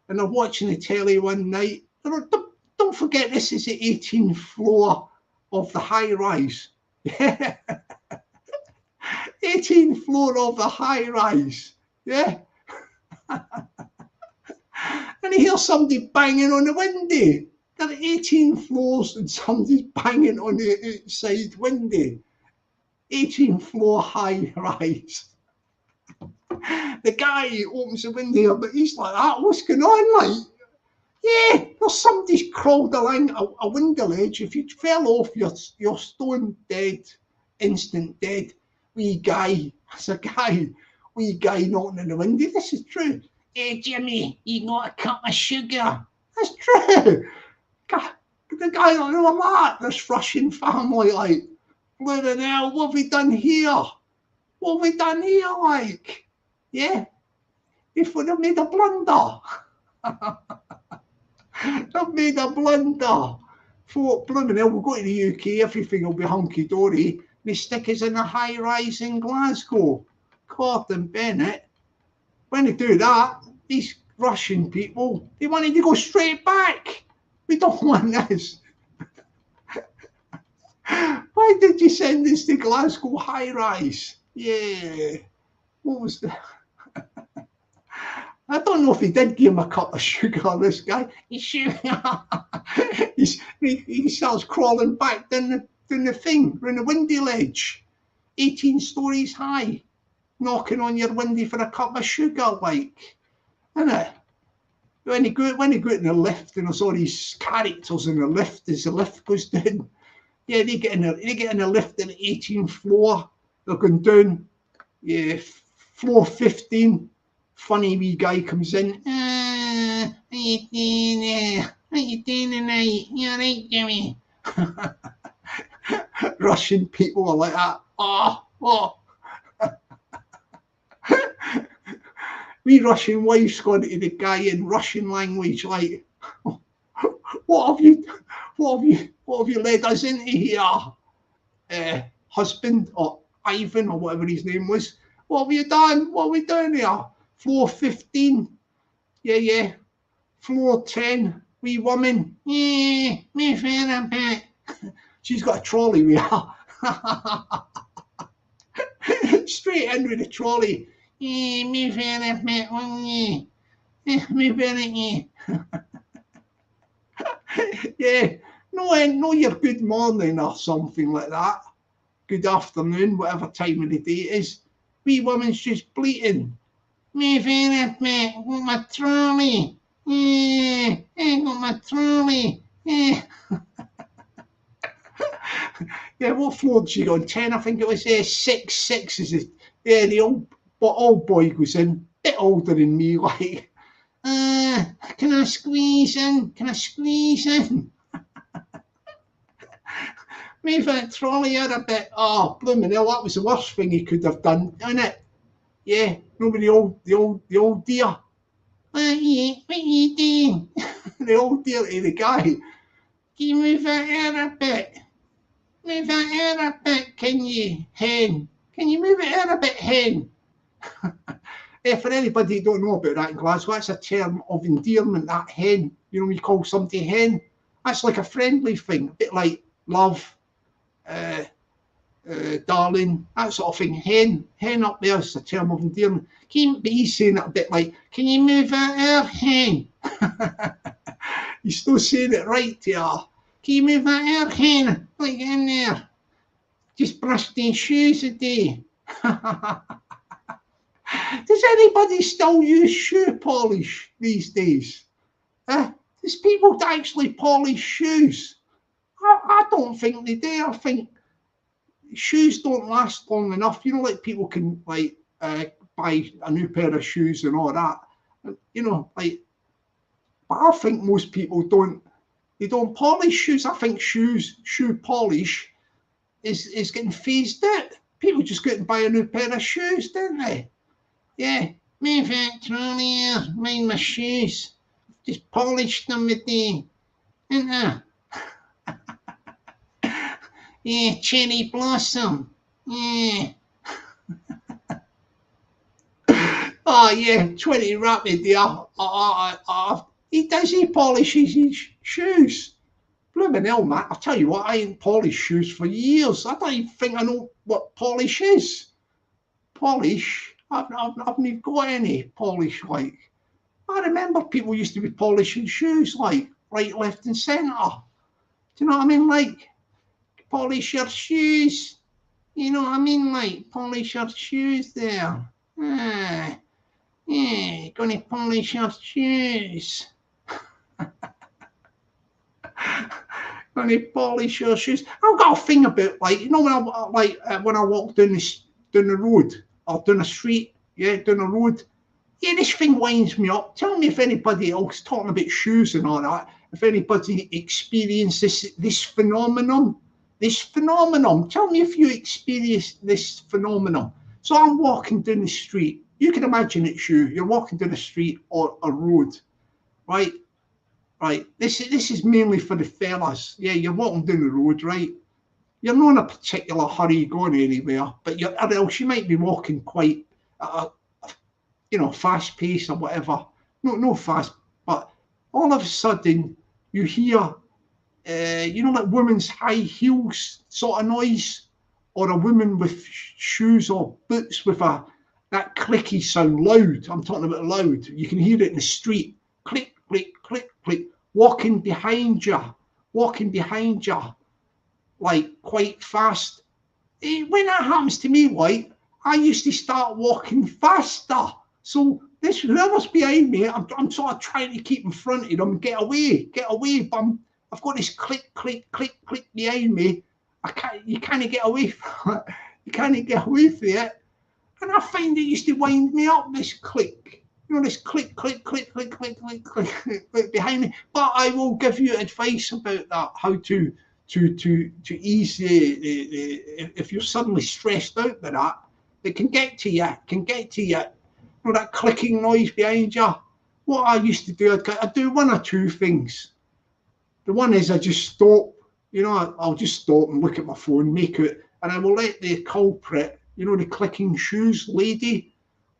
S1: and they're watching the telly one night. Don't forget, this is the 18th floor of the high rise. Yeah. 18th floor of the high rise. Yeah. And you hear somebody banging on the window. There are 18 floors and somebody's banging on the outside window. 18th floor high rise. The guy opens the window, but he's like, what's going on, like? Yeah, there's somebody's crawled along a window ledge. If you fell off, you're stone dead. instant dead. Wee guy, that's a guy, wee guy knocking on the window. This is true. Hey, Jimmy, you got a cup of sugar? That's true. The guy like, oh, Matt, this Russian family, like, bloody hell, what have we done here? What have we done here, like? Yeah, they've made a blunder. They've made a blunder. Thought, blooming hell, we'll go to the UK, everything will be hunky-dory. They stick us in a high-rise in Glasgow. Gordon Bennett. When they do that, these Russian people, they wanted to go straight back. We don't want this. Why did you send us to Glasgow high-rise? Yeah. What was that? I don't know if he did give him a cup of sugar, this guy. He starts crawling back down the thing, around the window ledge, 18 stories high, knocking on your window for a cup of sugar, like, innit? When he go in the lift, and there's all these characters in the lift as the lift goes down. Yeah, they get in the lift at the 18th floor. They're going down. Yeah, floor 15. Funny wee guy comes in. How you doing? How you doing tonight? You alright, Jimmy? Russian people are like that. Oh. Wee Russian wife's gone to the guy in Russian language, like, what have you led us into here? Husband, or Ivan, or whatever his name was. What have you done? What are we doing here? Floor 15. Yeah. Floor 10. Wee woman. Yeah, me fair a bit. She's got a trolley with her. Straight in with the trolley. Yeah, me fair a bit, won't you? Me fair a bit. Yeah. No, your good morning or something like that. Good afternoon, whatever time of the day it is. Wee woman's just bleating. Me fair a bit, got my trolley. Yeah, I got my trolley. Yeah. Yeah, what floor did she go on? 10, I think it was. 6 is it? Yeah, the old boy goes in, bit older than me, like, can I squeeze in? Move that trolley out a bit. Oh, blooming hell, that was the worst thing he could have done, isn't it? Yeah, nobody, the old dear. What are you doing? The old dear to the guy. Can you move that out a bit? Move that out a bit, can you, hen? Can you move it out a bit, hen? For anybody who don't know about that in Glasgow, that's a term of endearment, that hen. You know, when you call somebody hen, that's like a friendly thing, a bit like love, darling, that sort of thing. Hen up there is a term of endearment. But he's saying it a bit like, can you move that out, hen? He's still saying it right to her. Can you move that out, hen? Like, get in there. Just brush their shoes a day. Does anybody still use shoe polish these days? Does people actually polish shoes? I don't think they do. I think shoes don't last long enough. You know, like people can like buy a new pair of shoes and all that. You know, like, but I think most people don't. They don't polish shoes. I think shoe polish is getting phased out. People just go out and buy a new pair of shoes, don't they? Yeah, move that trolley here, mind my shoes. Just polished them a day, isn't I? Yeah, cherry blossom. Yeah. Oh yeah, 20 rapid there. He polishes his shoes. Blooming hell, Matt, I'll tell you what, I ain't polished shoes for years. I don't even think I know what polish is. Polish? I've never got any polish, like. I remember people used to be polishing shoes, like, right, left and centre. Do you know what I mean? Like, polish your shoes. You know what I mean? Like, polish your shoes there. Yeah, gonna polish your shoes. Any polish your shoes. I've got a thing about, like, you know, when I walk down the road or down the street, yeah, down the road. Yeah, this thing winds me up. Tell me if anybody else, talking about shoes and all that, if anybody experienced this phenomenon. This phenomenon. Tell me if you experience this phenomenon. So I'm walking down the street. You can imagine it's you. You're walking down the street or a road, right? Right. This is mainly for the fellas. Yeah, you're walking down the road, right? You're not in a particular hurry going anywhere, but or else you might be walking quite fast pace or whatever. No fast, but all of a sudden you hear, like women's high heels sort of noise, or a woman with shoes or boots with that clicky sound, loud. I'm talking about loud. You can hear it in the street. Click, click, click, click. Walking behind you, like quite fast. When that happens to me, like, I used to start walking faster. So whoever's behind me, I'm sort of trying to keep in front of them, get away. But I've got this click, click, click, click behind me. You can't get away from it. You can't get away from it. And I find it used to wind me up, this click. This click, click, click, click, click, click, click, click behind me. But I will give you advice about that, how to ease if you're suddenly stressed out by that. It can get to you. That clicking noise behind you. What I used to do, I'd do one or two things. The one is I just stop. I'll just stop and look at my phone, make it, and I will let the culprit, the clicking shoes lady,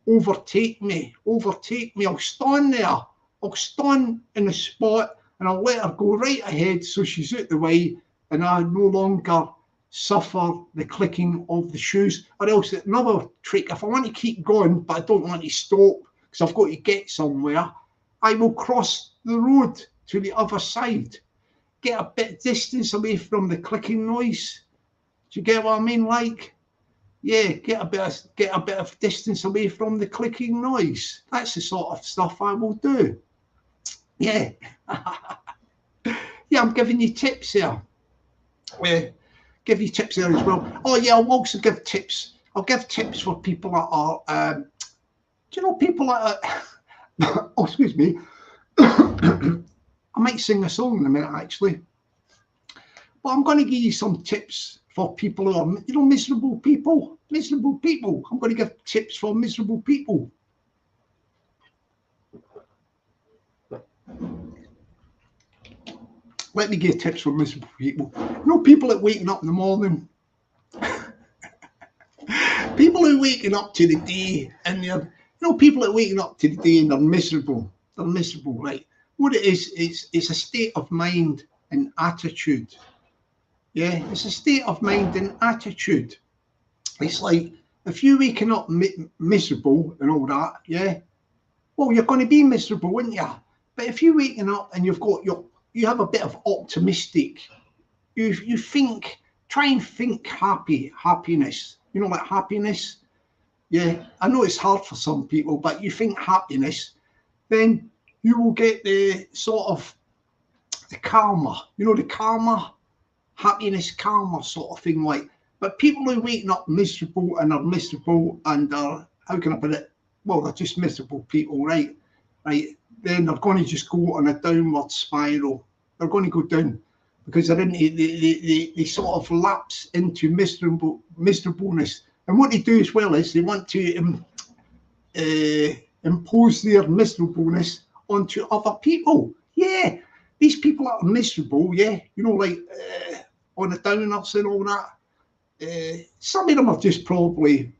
S1: overtake me. I'll stand there. I'll stand in the spot and I'll let her go right ahead so she's out the way and I no longer suffer the clicking of the shoes. Or else, another trick, if I want to keep going but I don't want to stop because I've got to get somewhere, I will cross the road to the other side. Get a bit of distance away from the clicking noise. Do you get what I mean? Like, yeah, get a bit of distance away from the clicking noise. That's the sort of stuff I will do. Yeah. Yeah, I'm giving you tips here. Yeah, give you tips there as well. Oh yeah, I'll also give tips. I'll give tips for people that are, do you know people that are, oh, excuse me. I might sing a song in a minute, actually. But I'm going to give you some tips for people who are, miserable people. I'm going to give tips for miserable people. Let me give tips for miserable people. People that waking up in the morning. People who are waking up to the day and they're, people that are waking up to the day and they're miserable. They're miserable, right? What it is, it's a state of mind and attitude. Yeah, it's a state of mind and attitude. It's like, if you're waking up miserable and all that, yeah, well, you're going to be miserable, wouldn't you? But if you're waking up and you have a bit of optimistic, you think, try and think happiness. Like happiness. Yeah, I know it's hard for some people, but you think happiness, then you will get the sort of the karma. The karma. Happiness, karma sort of thing, like. But people who are waking up miserable and are miserable and are, how can I put it? Well, they're just miserable people, right? Then they're going to just go on a downward spiral. They're going to go down because they're they sort of lapse into miserableness. And what they do as well is they want to impose their miserableness onto other people. Yeah. These people that are miserable, yeah, like on the downers and all that, some of them are just probably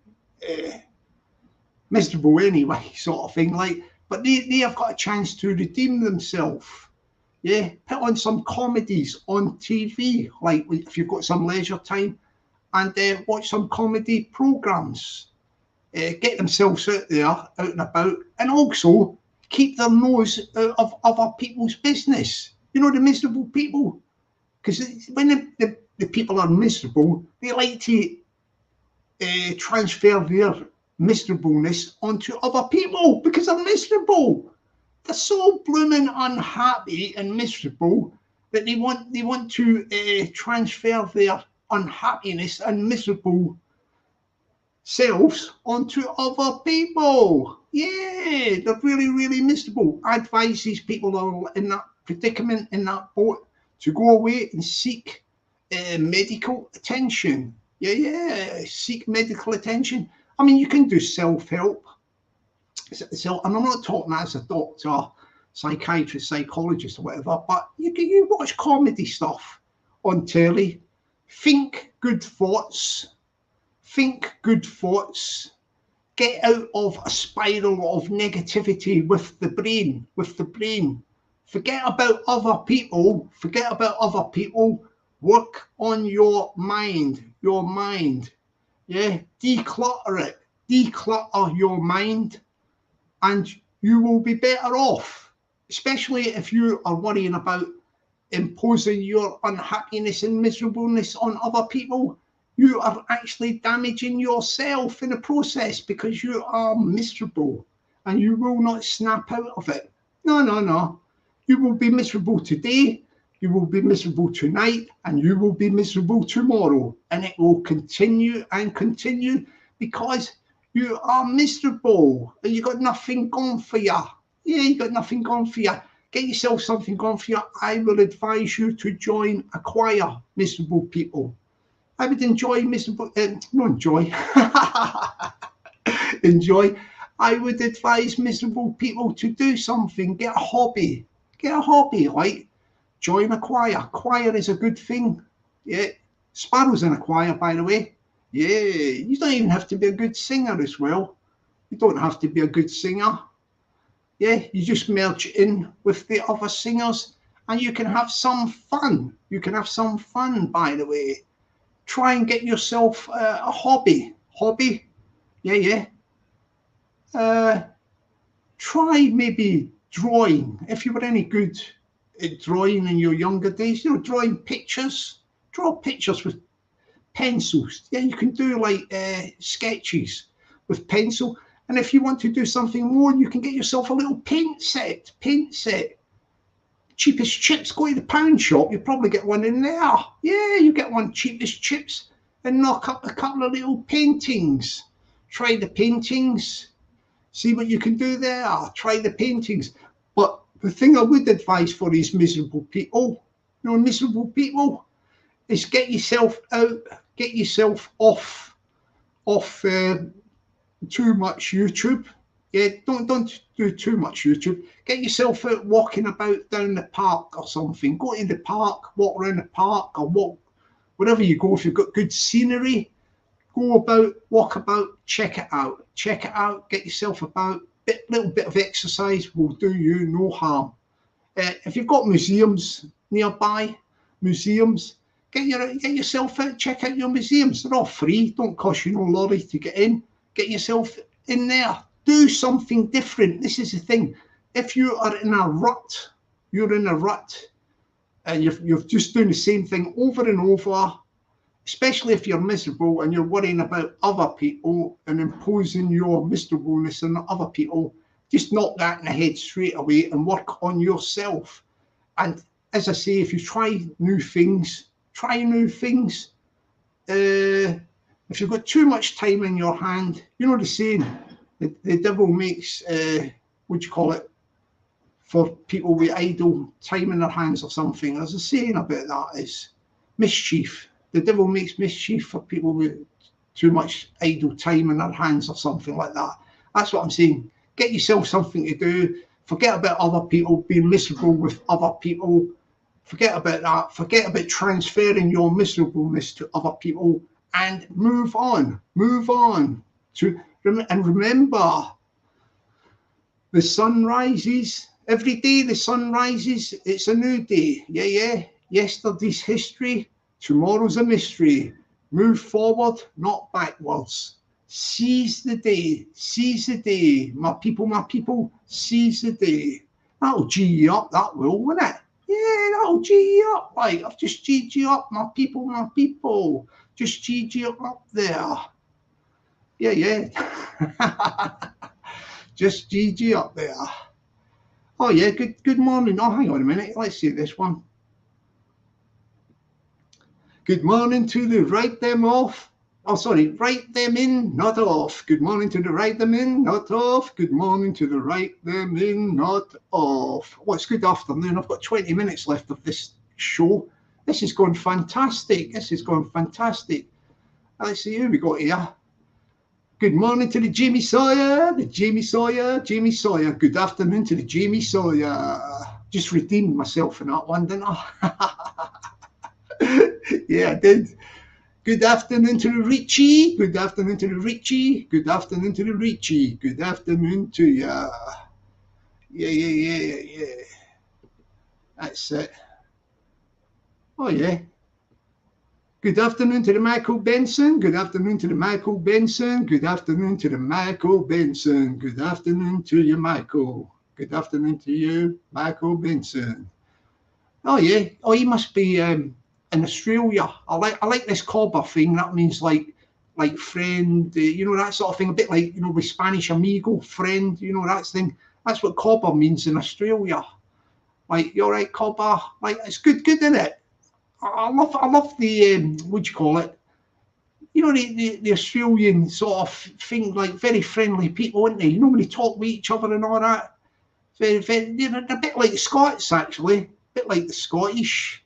S1: miserable anyway, sort of thing, like, but they have got a chance to redeem themselves. Yeah, put on some comedies on TV, like if you've got some leisure time, and watch some comedy programs. Get themselves out there, out and about, and also keep their nose out of other people's business. The miserable people. Because when the people are miserable, they like to transfer their miserableness onto other people because they're miserable. They're so blooming unhappy and miserable. but they want to transfer their unhappiness and miserable selves onto other people. Yeah, they're really, really miserable. I advise these people that are in that predicament, in that boat, to go away and seek medical attention. Yeah, seek medical attention. I mean, you can do self-help. So, and I'm not talking as a doctor, psychiatrist, psychologist, or whatever, but you watch comedy stuff on telly. Think good thoughts. Think good thoughts. Get out of a spiral of negativity with the brain. Forget about other people. Work on your mind. Yeah, declutter it. Declutter your mind, and you will be better off, especially if you are worrying about imposing your unhappiness and miserableness on other people. You are actually damaging yourself in the process because you are miserable and you will not snap out of it. No. You will be miserable today, you will be miserable tonight, and you will be miserable tomorrow. And it will continue and continue because you are miserable and you got nothing going for you. Yeah, you got nothing going for you. Get yourself something going for you. I will advise you to join a choir, miserable people. I would enjoy miserable, not enjoy, enjoy. I would advise miserable people to do something, get a hobby, like join a choir. Choir is a good thing. Yeah, Sparrow's in a choir, by the way. Yeah, you don't even have to be a good singer as well. You don't have to be a good singer. Yeah, you just merge in with the other singers and you can have some fun. By the way. Try and get yourself a hobby. Yeah. Try maybe drawing. If you were any good at drawing in your younger days, drawing pictures. Draw pictures with pencils. Yeah, you can do like sketches with pencil. And if you want to do something more, you can get yourself a little paint set. Cheapest chips, go to the pound shop, you probably get one in there. Yeah, you get one, cheapest chips, and knock up a couple of little paintings. Try the paintings, see what you can do there. Try the paintings. But the thing I would advise for these miserable people, is get yourself out, get yourself off too much YouTube. Yeah, don't do too much YouTube. Get yourself out walking about down the park or something. Go to the park, walk around the park, or walk wherever you go. If you've got good scenery, go about, walk about, check it out. Get yourself about. Little bit of exercise will do you no harm. If you've got museums nearby, get yourself out. Check out your museums. They're all free. Don't cost you no lorry to get in. Get yourself in there. Do something different. This is the thing. If you are in a rut, and you're just doing the same thing over and over, especially if you're miserable and you're worrying about other people and imposing your miserableness on other people, just knock that in the head straight away and work on yourself. And as I say, if you try new things. If you've got too much time in your hand, the saying, the devil makes, for people with idle time in their hands or something. There's a saying about that is mischief. The devil makes mischief for people with too much idle time in their hands or something like that. That's what I'm saying. Get yourself something to do. Forget about other people, being miserable with other people. Forget about that. Forget about transferring your miserableness to other people and move on. And remember, the sun rises. Every day the sun rises, it's a new day. Yeah. Yesterday's history, tomorrow's a mystery. Move forward, not backwards. Seize the day. My people, seize the day. That'll G you up, that will, won't it? Yeah, that'll G you up. Like, I've just G'd you up, my people. Just G'd you up there. Yeah. Just G'd you up there. Oh yeah, good morning. Oh, hang on a minute. Let's see this one. Good morning to the write them off. Oh, sorry, write them in, not off. Good morning to the write them in, not off. Good morning to the write them in, not off. Well, it's good afternoon. I've got 20 minutes left of this show. This is going fantastic. This is going fantastic. Let's see who we got here. Good morning to the Jamie Sawyer, Jamie Sawyer. Good afternoon to the Jamie Sawyer. Just redeemed myself in that one, didn't I? Yeah, I did. Good afternoon to the Richie. Good afternoon to the Richie. Good afternoon to the Richie. Good afternoon to ya. Yeah. That's it. Oh, yeah. Good afternoon to the Michael Benson. Good afternoon to the Michael Benson. Good afternoon to the Michael Benson. Good afternoon to you, Michael. Good afternoon to you, Michael Benson. Oh, yeah. Oh, he must be in Australia. I like this cobber thing. That means like friend, that sort of thing. A bit like, with Spanish amigo, friend, that thing. That's what cobber means in Australia. Like, you're right, cobber. Like, it's good, isn't it? I love the what do you call it? The Australian sort of thing, like very friendly people, aren't they? When they talk with each other and all that. Very, they're a bit like the Scots, actually. A bit like the Scottish.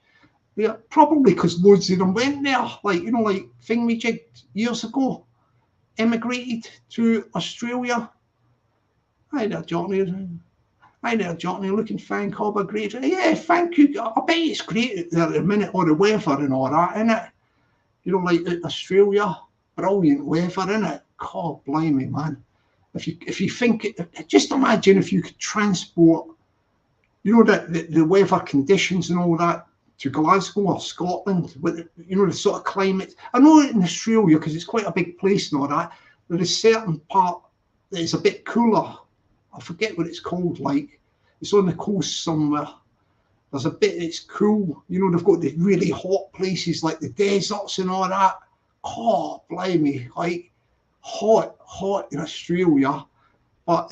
S1: Yeah, probably because loads of them went there, like thingamajig years ago, emigrated to Australia. Hi there, Jockney. Hi there, Jockney. Looking fine, cobber, great. Yeah, thank you. I bet it's great there at the minute, or the weather and all that, innit? Like Australia, brilliant weather, innit? God, blimey, man. If you think it, just imagine if you could transport, the weather conditions and all that to Glasgow or Scotland with the sort of climate. I know in Australia, because it's quite a big place and all that, there is certain part that is a bit cooler. I forget what it's called. Like, it's on the coast somewhere. There's a bit that's cool. They've got the really hot places like the deserts and all that. Oh, blimey, like hot in Australia. But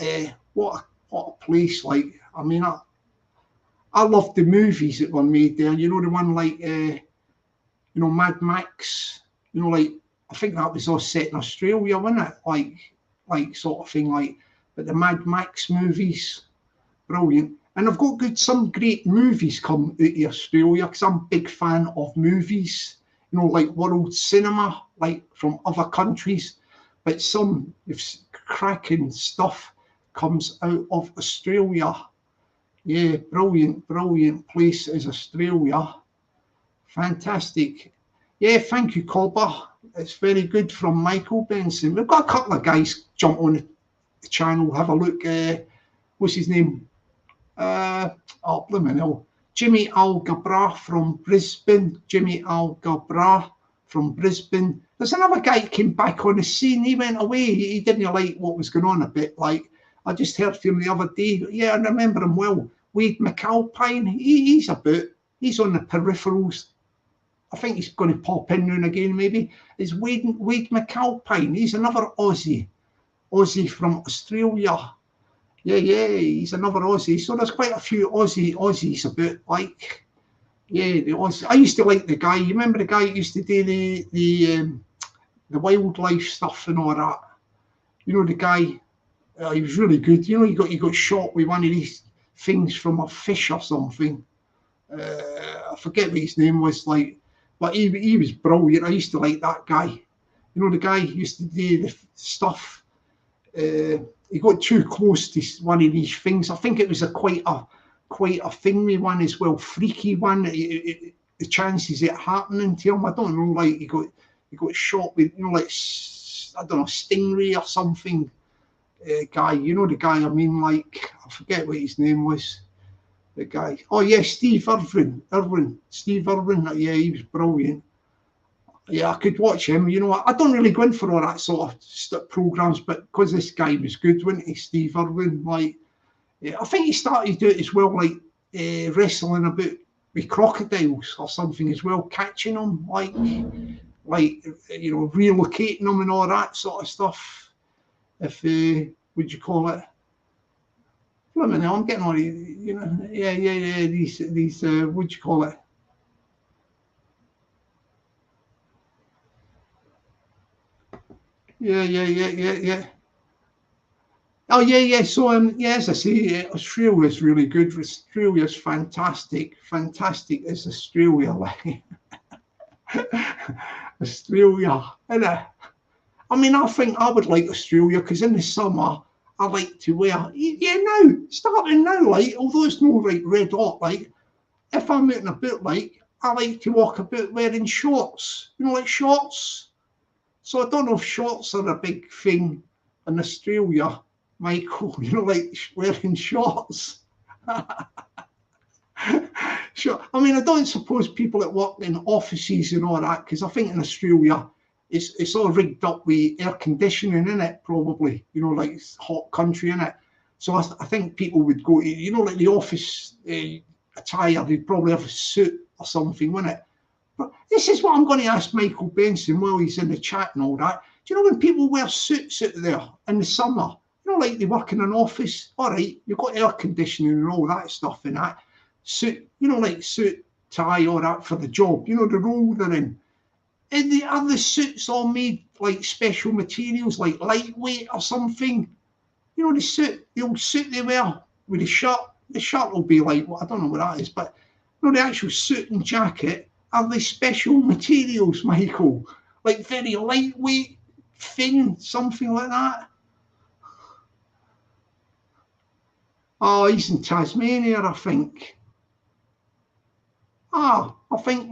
S1: what a place! Like, I mean, I love the movies that were made there. The one like Mad Max. Like, I think that was all set in Australia, wasn't it? Like sort of thing. Like, but the Mad Max movies, brilliant. And I've got some great movies come out of Australia, because I'm a big fan of movies. Like world cinema, like from other countries. But some cracking stuff comes out of Australia. Yeah, brilliant place is Australia. Fantastic. Yeah, thank you, Cobber. It's very good from Michael Benson. We've got a couple of guys jump on the channel, have a look. What's his name? Blimmin' hell. Jimmy Algabra from Brisbane. There's another guy that came back on the scene. He went away. He didn't like what was going on a bit. Like, I just heard from him the other day. Yeah, I remember him well. Wade McAlpine. He's on the peripherals. I think he's going to pop in now and again, maybe. It's Wade McAlpine. He's another Aussie from Australia. Yeah, he's another Aussie. So there's quite a few Aussies about, like, yeah, the Aussie. I used to like the guy. You remember the guy who used to do the wildlife stuff and all that? The guy. He was really good. He got shot with one of these things from a fish or something. I forget what his name was, like, but he was brilliant. I used to like that guy. The guy who used to do the stuff. He got too close to one of these things. I think it was quite a thingy one as well, freaky one. The chances of it happening to him, I don't know. Like, he got shot with, like, I don't know, stingray or something. Guy, the guy I mean, like, I forget what his name was. The guy. Oh yeah, Steve Irwin. Steve Irwin. Yeah, he was brilliant. Yeah, I could watch him. I don't really go in for all that sort of programs, but because this guy was good, wasn't he, Steve Irwin? Like, yeah, I think he started to do it as well, like wrestling about with crocodiles or something as well, catching them, like relocating them and all that sort of stuff. If would you call it? I'm getting all these, yeah. These what do you call it? Yeah. Oh yeah. So yeah, as I say, Australia's really good. Australia's fantastic. Fantastic is Australia, like Australia, innit? I mean, I think I would like Australia because in the summer I like to wear. Yeah, now starting now, like although it's no like red hot, like if I'm out and about, like I like to walk about wearing shorts. You know, like shorts. So I don't know if shorts are a big thing in Australia, Michael. You know, like wearing shorts. Sure. I mean, I don't suppose people that work in offices and all that, because I think in Australia it's all rigged up with air conditioning in it, probably. You know, like it's hot country in it. So I think people would go to, you know, like the office attire. They'd probably have a suit or something, wouldn't it? But this is what I'm going to ask Michael Benson while he's in the chat and all that. Do you know when people wear suits out there in the summer? You know, like they work in an office. All right, you've got air conditioning and all that stuff in that suit. You know, like suit, tie, all that for the job. You know, the role they're in. And are the suits all made like special materials, like lightweight or something? You know, the old suit they wear with the shirt. The shirt will be like, well, I don't know what that is, but you know, the actual suit and jacket. Are they special materials, Michael? Like very lightweight, thin, something like that? Oh, he's in Tasmania, I think. I think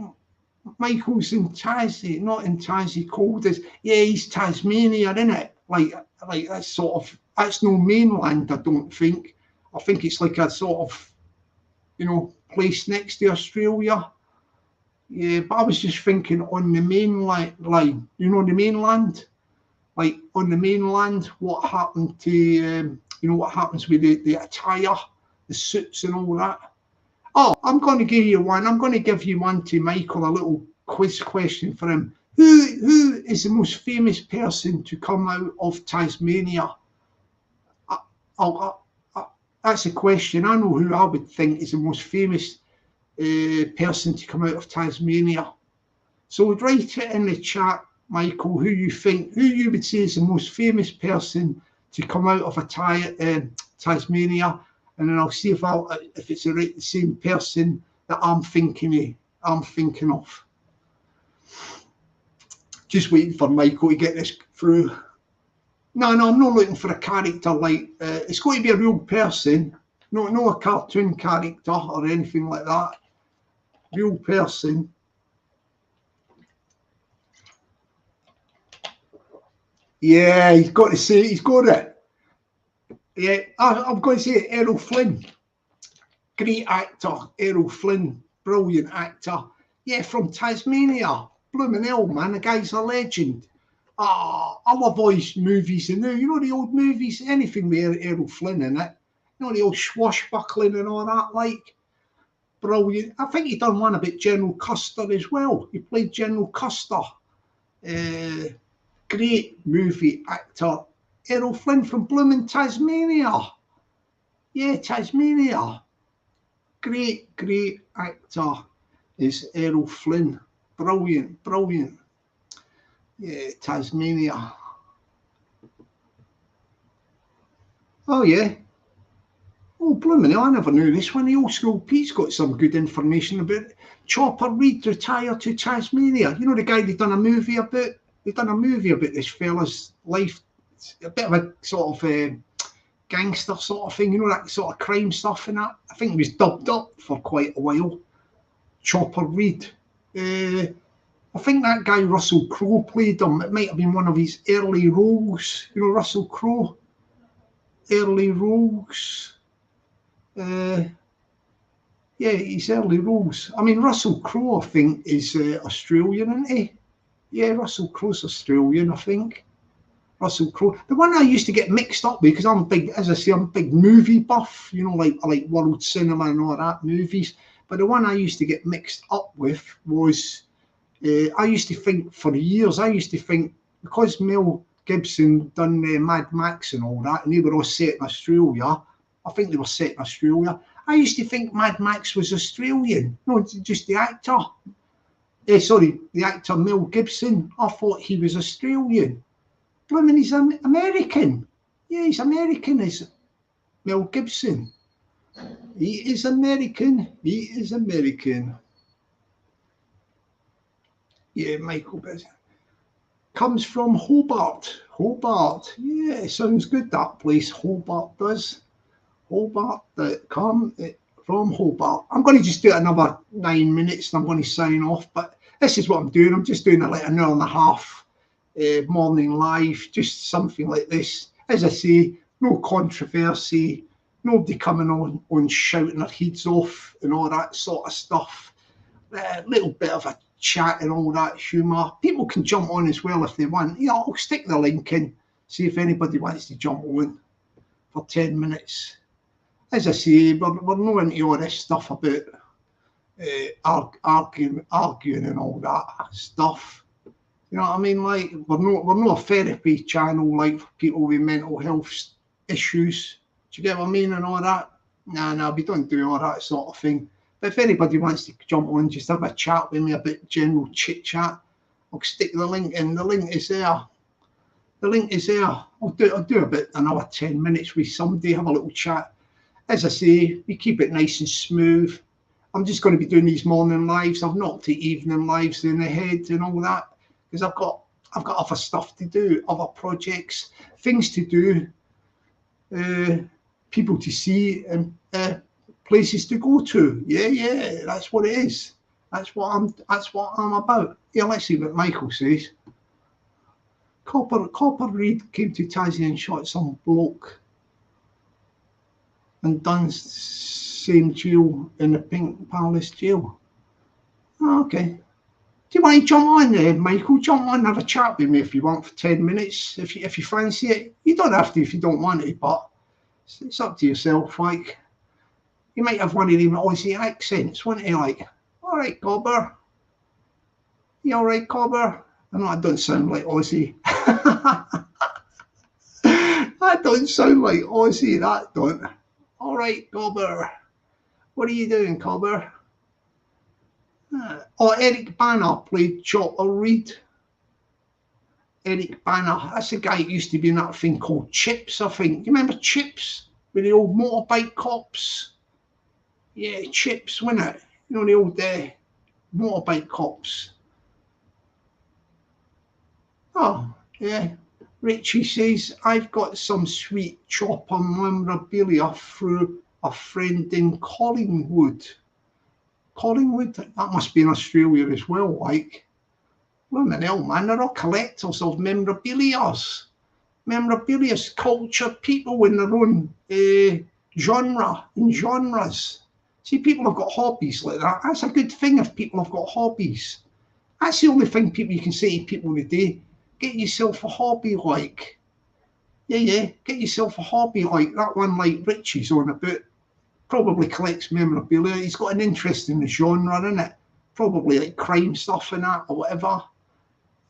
S1: Michael's in Tassie, not in Tassie, cold as, yeah, he's Tasmania, isn't it? Like that's sort of, that's no mainland, I don't think. I think it's like a sort of, you know, place next to Australia. Yeah, but I was just thinking on the mainland line, you know, the mainland, like on the mainland, what happened to, you know, what happens with the attire, the suits and all that. Oh, I'm going to give you one. I'm going to give you one to Michael, a little quiz question for him. Who is the most famous person to come out of Tasmania? That's a question. I know who I would think is the most famous person to come out of Tasmania. So write it in the chat, Michael, who you think, who you would say is the most famous person to come out of Tasmania, and then I'll see if it's the same person that I'm thinking of. Just waiting for Michael to get this through. No, I'm not looking for a character like, it's going to be a real person, no a cartoon character or anything like that. Real person. Yeah, he's got to say it. He's got it. Yeah, I'm going to say it, Errol Flynn. Great actor, Errol Flynn. Brilliant actor. Yeah, from Tasmania. Blooming hell, man. The guy's a legend. I love all his movies and you know the old movies, anything with Errol Flynn in it. You know, the old swashbuckling and all that, like. Brilliant. I think he done one about General Custer as well. He played General Custer. Great movie actor. Errol Flynn from blooming Tasmania. Yeah, Tasmania. Great actor is Errol Flynn. Brilliant. Yeah, Tasmania. Oh, yeah. Oh, blooming, I never knew this one. The old school Pete's got some good information about it. Chopper Reed retired to Tasmania. You know the guy they done a movie about? They done a movie about this fella's life. It's a bit of a sort of gangster sort of thing, you know, that sort of crime stuff and that. I think he was dubbed up for quite a while. Chopper Reed. I think that guy Russell Crowe played him. It might have been one of his early roles. You know, Russell Crowe. Early roles. Yeah, his early roles. I mean, Russell Crowe, I think, is Australian, isn't he? Yeah, Russell Crowe's Australian, I think. Russell Crowe. The one I used to get mixed up with, because I'm big, as I say, I'm a big movie buff, you know, like I like world cinema and all that, movies. But the one I used to get mixed up with was, I used to think for years, because Mel Gibson done Mad Max and all that, and they were all set in Australia. I think they were set in Australia. I used to think Mad Max was Australian. No, just the actor. The actor Mel Gibson. I thought he was Australian. Blimey, he's American. Yeah, he's American, is Mel Gibson. He is American. He is American. Yeah, Michael Benson. Comes from Hobart. Hobart. Yeah, sounds good, that place. Hobart does. Hobart.com from Hobart. I'm going to just do another 9 minutes and I'm going to sign off. But this is what I'm doing. I'm just doing an hour and a half morning live, just something like this. As I say, no controversy, nobody coming on shouting their heads off and all that sort of stuff. A little bit of a chat and all that humour. People can jump on as well if they want. Yeah, I'll stick the link in, see if anybody wants to jump on for 10 minutes. As I say, we're not into all this stuff about arguing and all that stuff. You know what I mean? Like, we're not a therapy channel like for people with mental health issues. Do you get what I mean and all that? No, we don't do all that sort of thing. But if anybody wants to jump on, just have a chat with me, a bit general chit chat, I'll stick the link in. The link is there. The link is there. I'll do a bit, another 10 minutes with somebody, have a little chat. As I say, we keep it nice and smooth. I'm just going to be doing these morning lives. I've knocked the evening lives in the head and all that because I've got other stuff to do, other projects, things to do, people to see, and places to go to. Yeah, that's what it is. That's what I'm about. Yeah, let's see what Michael says. Copper Reed came to Tassie and shot some bloke and done same jail in the Pink Palace jail. Oh, okay. Do you want to jump on there, Michael? Jump on and have a chat with me if you want for 10 minutes, if you fancy it. You don't have to if you don't want to, but it's up to yourself. Like, you might have one of them Aussie accents, wouldn't you? Like, all right, Cobber. You all right, Cobber? I know I don't sound like Aussie. I don't sound like Aussie, that don't. All right, Cobber. What are you doing, Cobber? Eric Banner played Chopper Reed. Eric Banner, that's the guy who used to be in that thing called Chips, I think. You remember Chips? With the old motorbike cops? Yeah, Chips, wasn't it? You know, the old motorbike cops. Oh, yeah. Richie says, I've got some sweet Chopper memorabilia through a friend in Collingwood. Collingwood? That must be in Australia as well, like. Well, the hell, man, they're all collectors of memorabilias. Memorabilia's cultured people in their own genre and genres. See, people have got hobbies like that. That's a good thing if people have got hobbies. That's the only thing you can say to people today. Get yourself a hobby like. Yeah, get yourself a hobby like that one like Richie's on about. Probably collects memorabilia. He's got an interest in the genre, innit? Probably like crime stuff and that or whatever.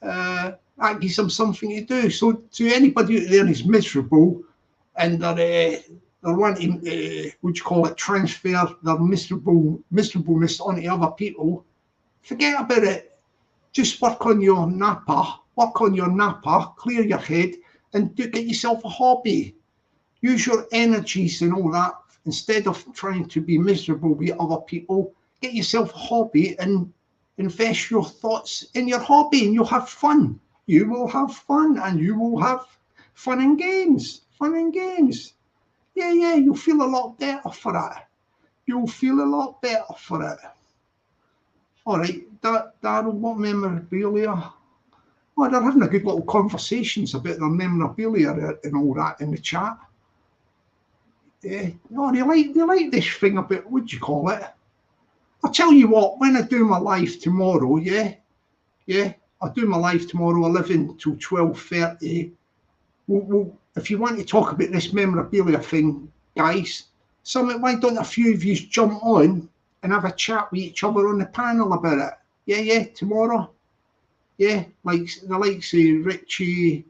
S1: That gives them something to do. So to anybody out there who's miserable and they're wanting transfer their miserableness onto other people, forget about it. Just work on your napper, clear your head, and get yourself a hobby. Use your energies and all that. Instead of trying to be miserable with other people, get yourself a hobby and invest your thoughts in your hobby and you'll have fun. You will have fun and you will have fun and games. Yeah, you'll feel a lot better for it. You'll feel a lot better for it. All right, Darryl, what memorabilia? Oh, they're having a good little conversations about their memorabilia and all that in the chat. Yeah, no, they like this thing about, what do you call it? I'll tell you what, when I do my live tomorrow, I'll do my live tomorrow, 11 till 12:30. We'll, if you want to talk about this memorabilia thing, guys, why don't a few of you jump on and have a chat with each other on the panel about it? Yeah, tomorrow. Yeah, like the likes of Richie,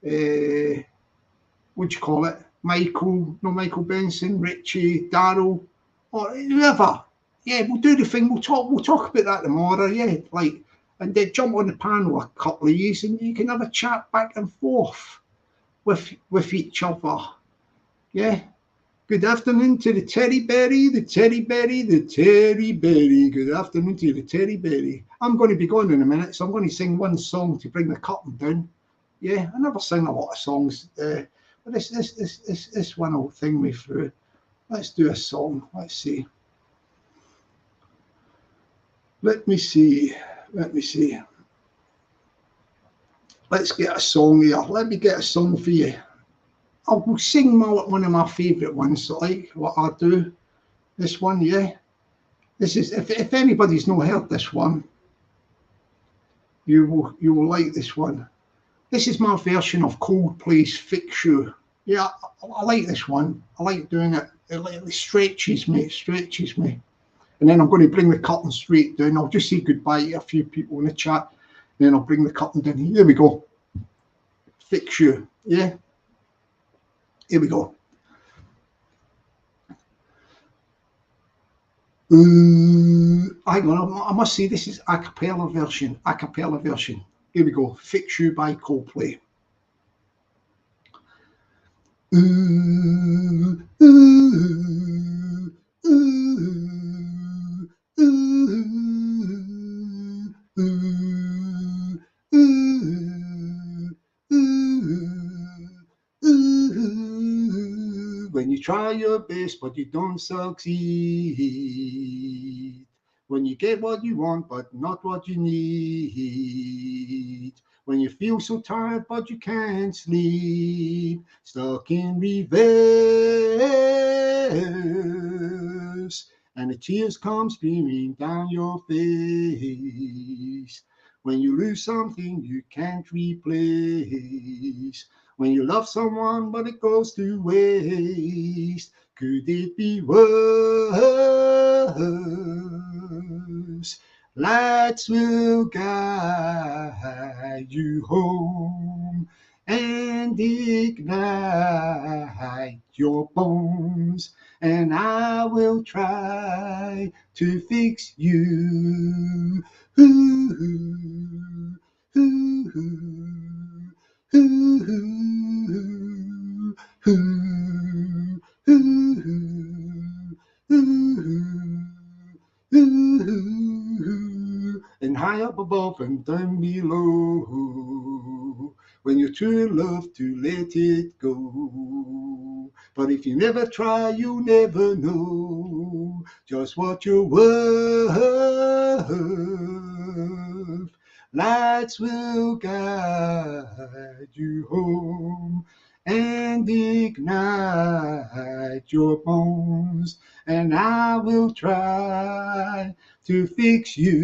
S1: what do you call it? Michael Benson, Richie, Darryl, or whoever. Yeah, we'll do the thing. We'll talk about that tomorrow. Yeah, like and then jump on the panel, a couple of years, and you can have a chat back and forth with each other. Yeah. Good afternoon to the teddy berry, the teddy berry, the teddy berry. Good afternoon to the teddy berry. I'm going to be going in a minute, so I'm going to sing one song to bring the curtain down. Yeah, I never sing a lot of songs, but this one will thing me through. Let's do a song. Let's see. Let me see. Let's get a song here. Let me get a song for you. I'll sing one of my favourite ones, like what I do. This one, yeah. This is if anybody's not heard this one, you will like this one. This is my version of Coldplay's Fix You. Yeah, I like this one. I like doing it. It stretches me. And then I'm going to bring the curtain straight down. I'll just say goodbye to a few people in the chat. And then I'll bring the curtain down. Here we go. Fix You. Yeah. Here we go. Hang on, I must say this is a cappella version. Here we go. Fix You by Coldplay. When you try your best but you don't succeed, when you get what you want but not what you need, when you feel so tired but you can't sleep, stuck in reverse, and the tears come streaming down your face, when you lose something you can't replace, when you love someone but it goes to waste, could it be worse? Lights will guide you home and ignite your bones, and I will try to fix you. And high up above and down below, when you're true love to let it go. But if you never try, you'll never know just what you're worth. Lights will guide you home and ignite your bones, and I will try to fix you.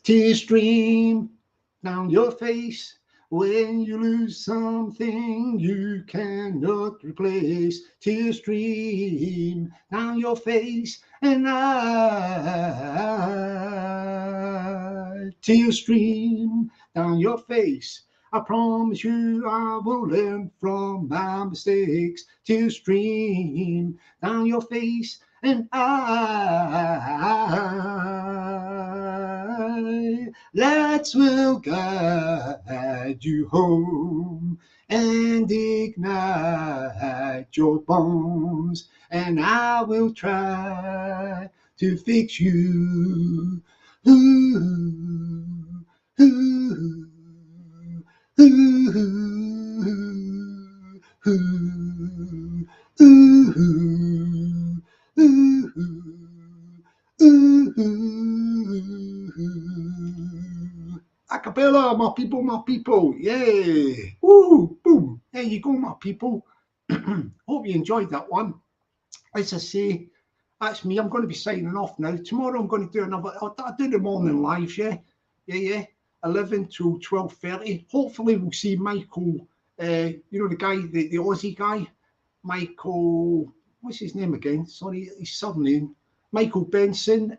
S1: Tears stream down your face when you lose something you cannot replace. Tears stream down your face, and tears stream down your face. I promise you I will learn from my mistakes. Tears stream down your face, and lights will guide you home and ignite your bones, and I will try to fix you. Acapella, my people, yeah. Woo, boom. There you go, my people. Hope you enjoyed that one. As I say, that's me. I'm going to be signing off now. Tomorrow I'm going to do another. I'll do the morning lives, yeah. 11 to 12:30. Hopefully we'll see Michael. You know the guy, the Aussie guy, Michael. What's his name again? Sorry, his surname. Michael Benson.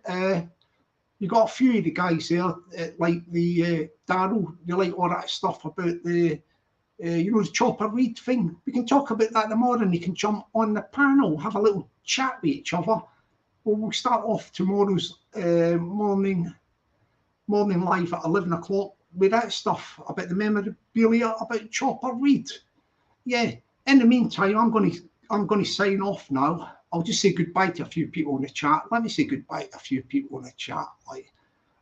S1: You got a few of the guys there, like the Darryl, they like all that stuff about the, you know, the chopper read thing. We can talk about that tomorrow, and you can jump on the panel, have a little chat with each other. Well, we'll start off tomorrow's morning live at 11 o'clock with that stuff about the memorabilia about chopper read. Yeah. In the meantime, I'm going to sign off now. I'll just say goodbye to a few people in the chat. Let me say goodbye to a few people in the chat.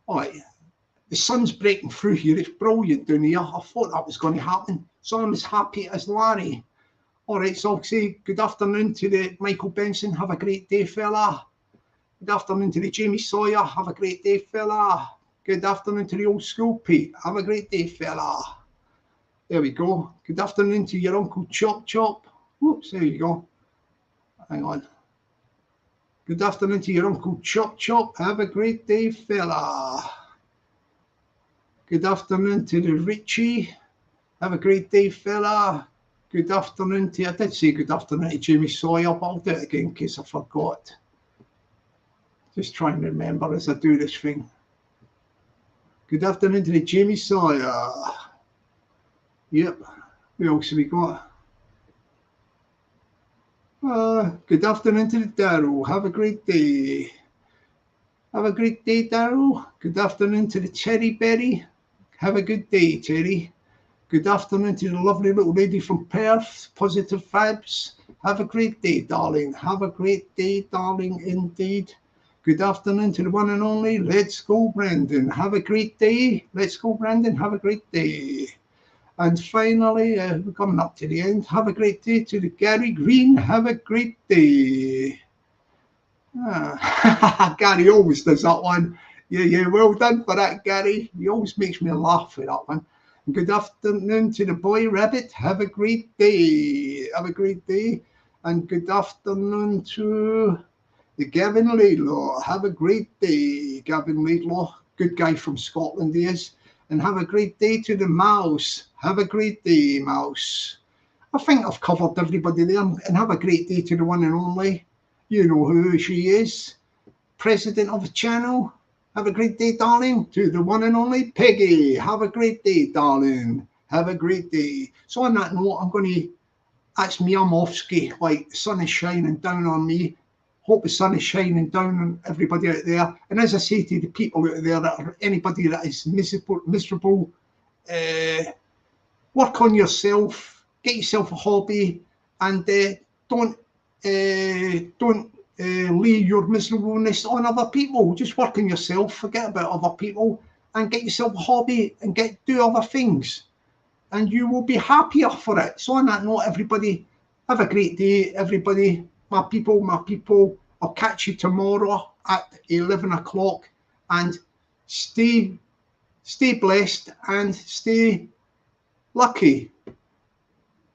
S1: All right. The sun's breaking through here. It's brilliant down here. I thought that was going to happen. So I'm as happy as Larry. All right, so I'll say good afternoon to the Michael Benson. Have a great day, fella. Good afternoon to the Jamie Sawyer. Have a great day, fella. Good afternoon to the old school Pete. Have a great day, fella. There we go. Good afternoon to your Uncle Chop Chop. Whoops, there you go. Hang on. Good afternoon to your Uncle Chop Chop. Have a great day, fella. Good afternoon to the Richie. Have a great day, fella. Good afternoon to, I did say good afternoon to Jamie Sawyer, but I'll do it again in case I forgot. Just trying to remember as I do this thing. Good afternoon to the Jamie Sawyer. Yep. Who else have we got? Good afternoon to the Darryl. Have a great day. Have a great day, Darryl. Good afternoon to the Cherry Berry. Have a good day, Terry. Good afternoon to the lovely little lady from Perth, Positive Fabs. Have a great day, darling. Have a great day, darling, indeed. Good afternoon to the one and only Let's Go Brandon. Have a great day. Let's go, Brandon. Have a great day. And finally, we're coming up to the end. Have a great day to the Gary Green. Have a great day. Gary always does that one. Yeah, well done for that, Gary. He always makes me laugh with that one. And good afternoon to the boy Rabbit. Have a great day. Have a great day. And good afternoon to the Gavin Laidlaw. Have a great day, Gavin Laidlaw. Good guy from Scotland he is. And have a great day to the Mouse. Have a great day, Mouse. I think I've covered everybody there. And have a great day to the one and only. You know who she is. President of the channel. Have a great day, darling. To the one and only Peggy. Have a great day, darling. Have a great day. So on that note, that's me, I'm off ski. Like, the sun is shining down on me. Hope the sun is shining down on everybody out there. And as I say to the people out there, anybody that is miserable, work on yourself, get yourself a hobby, and don't lay your miserableness on other people. Just work on yourself, forget about other people, and get yourself a hobby and do other things, and you will be happier for it. So on that note, everybody, have a great day, everybody. My people, I'll catch you tomorrow at 11 o'clock, and stay blessed and stay lucky.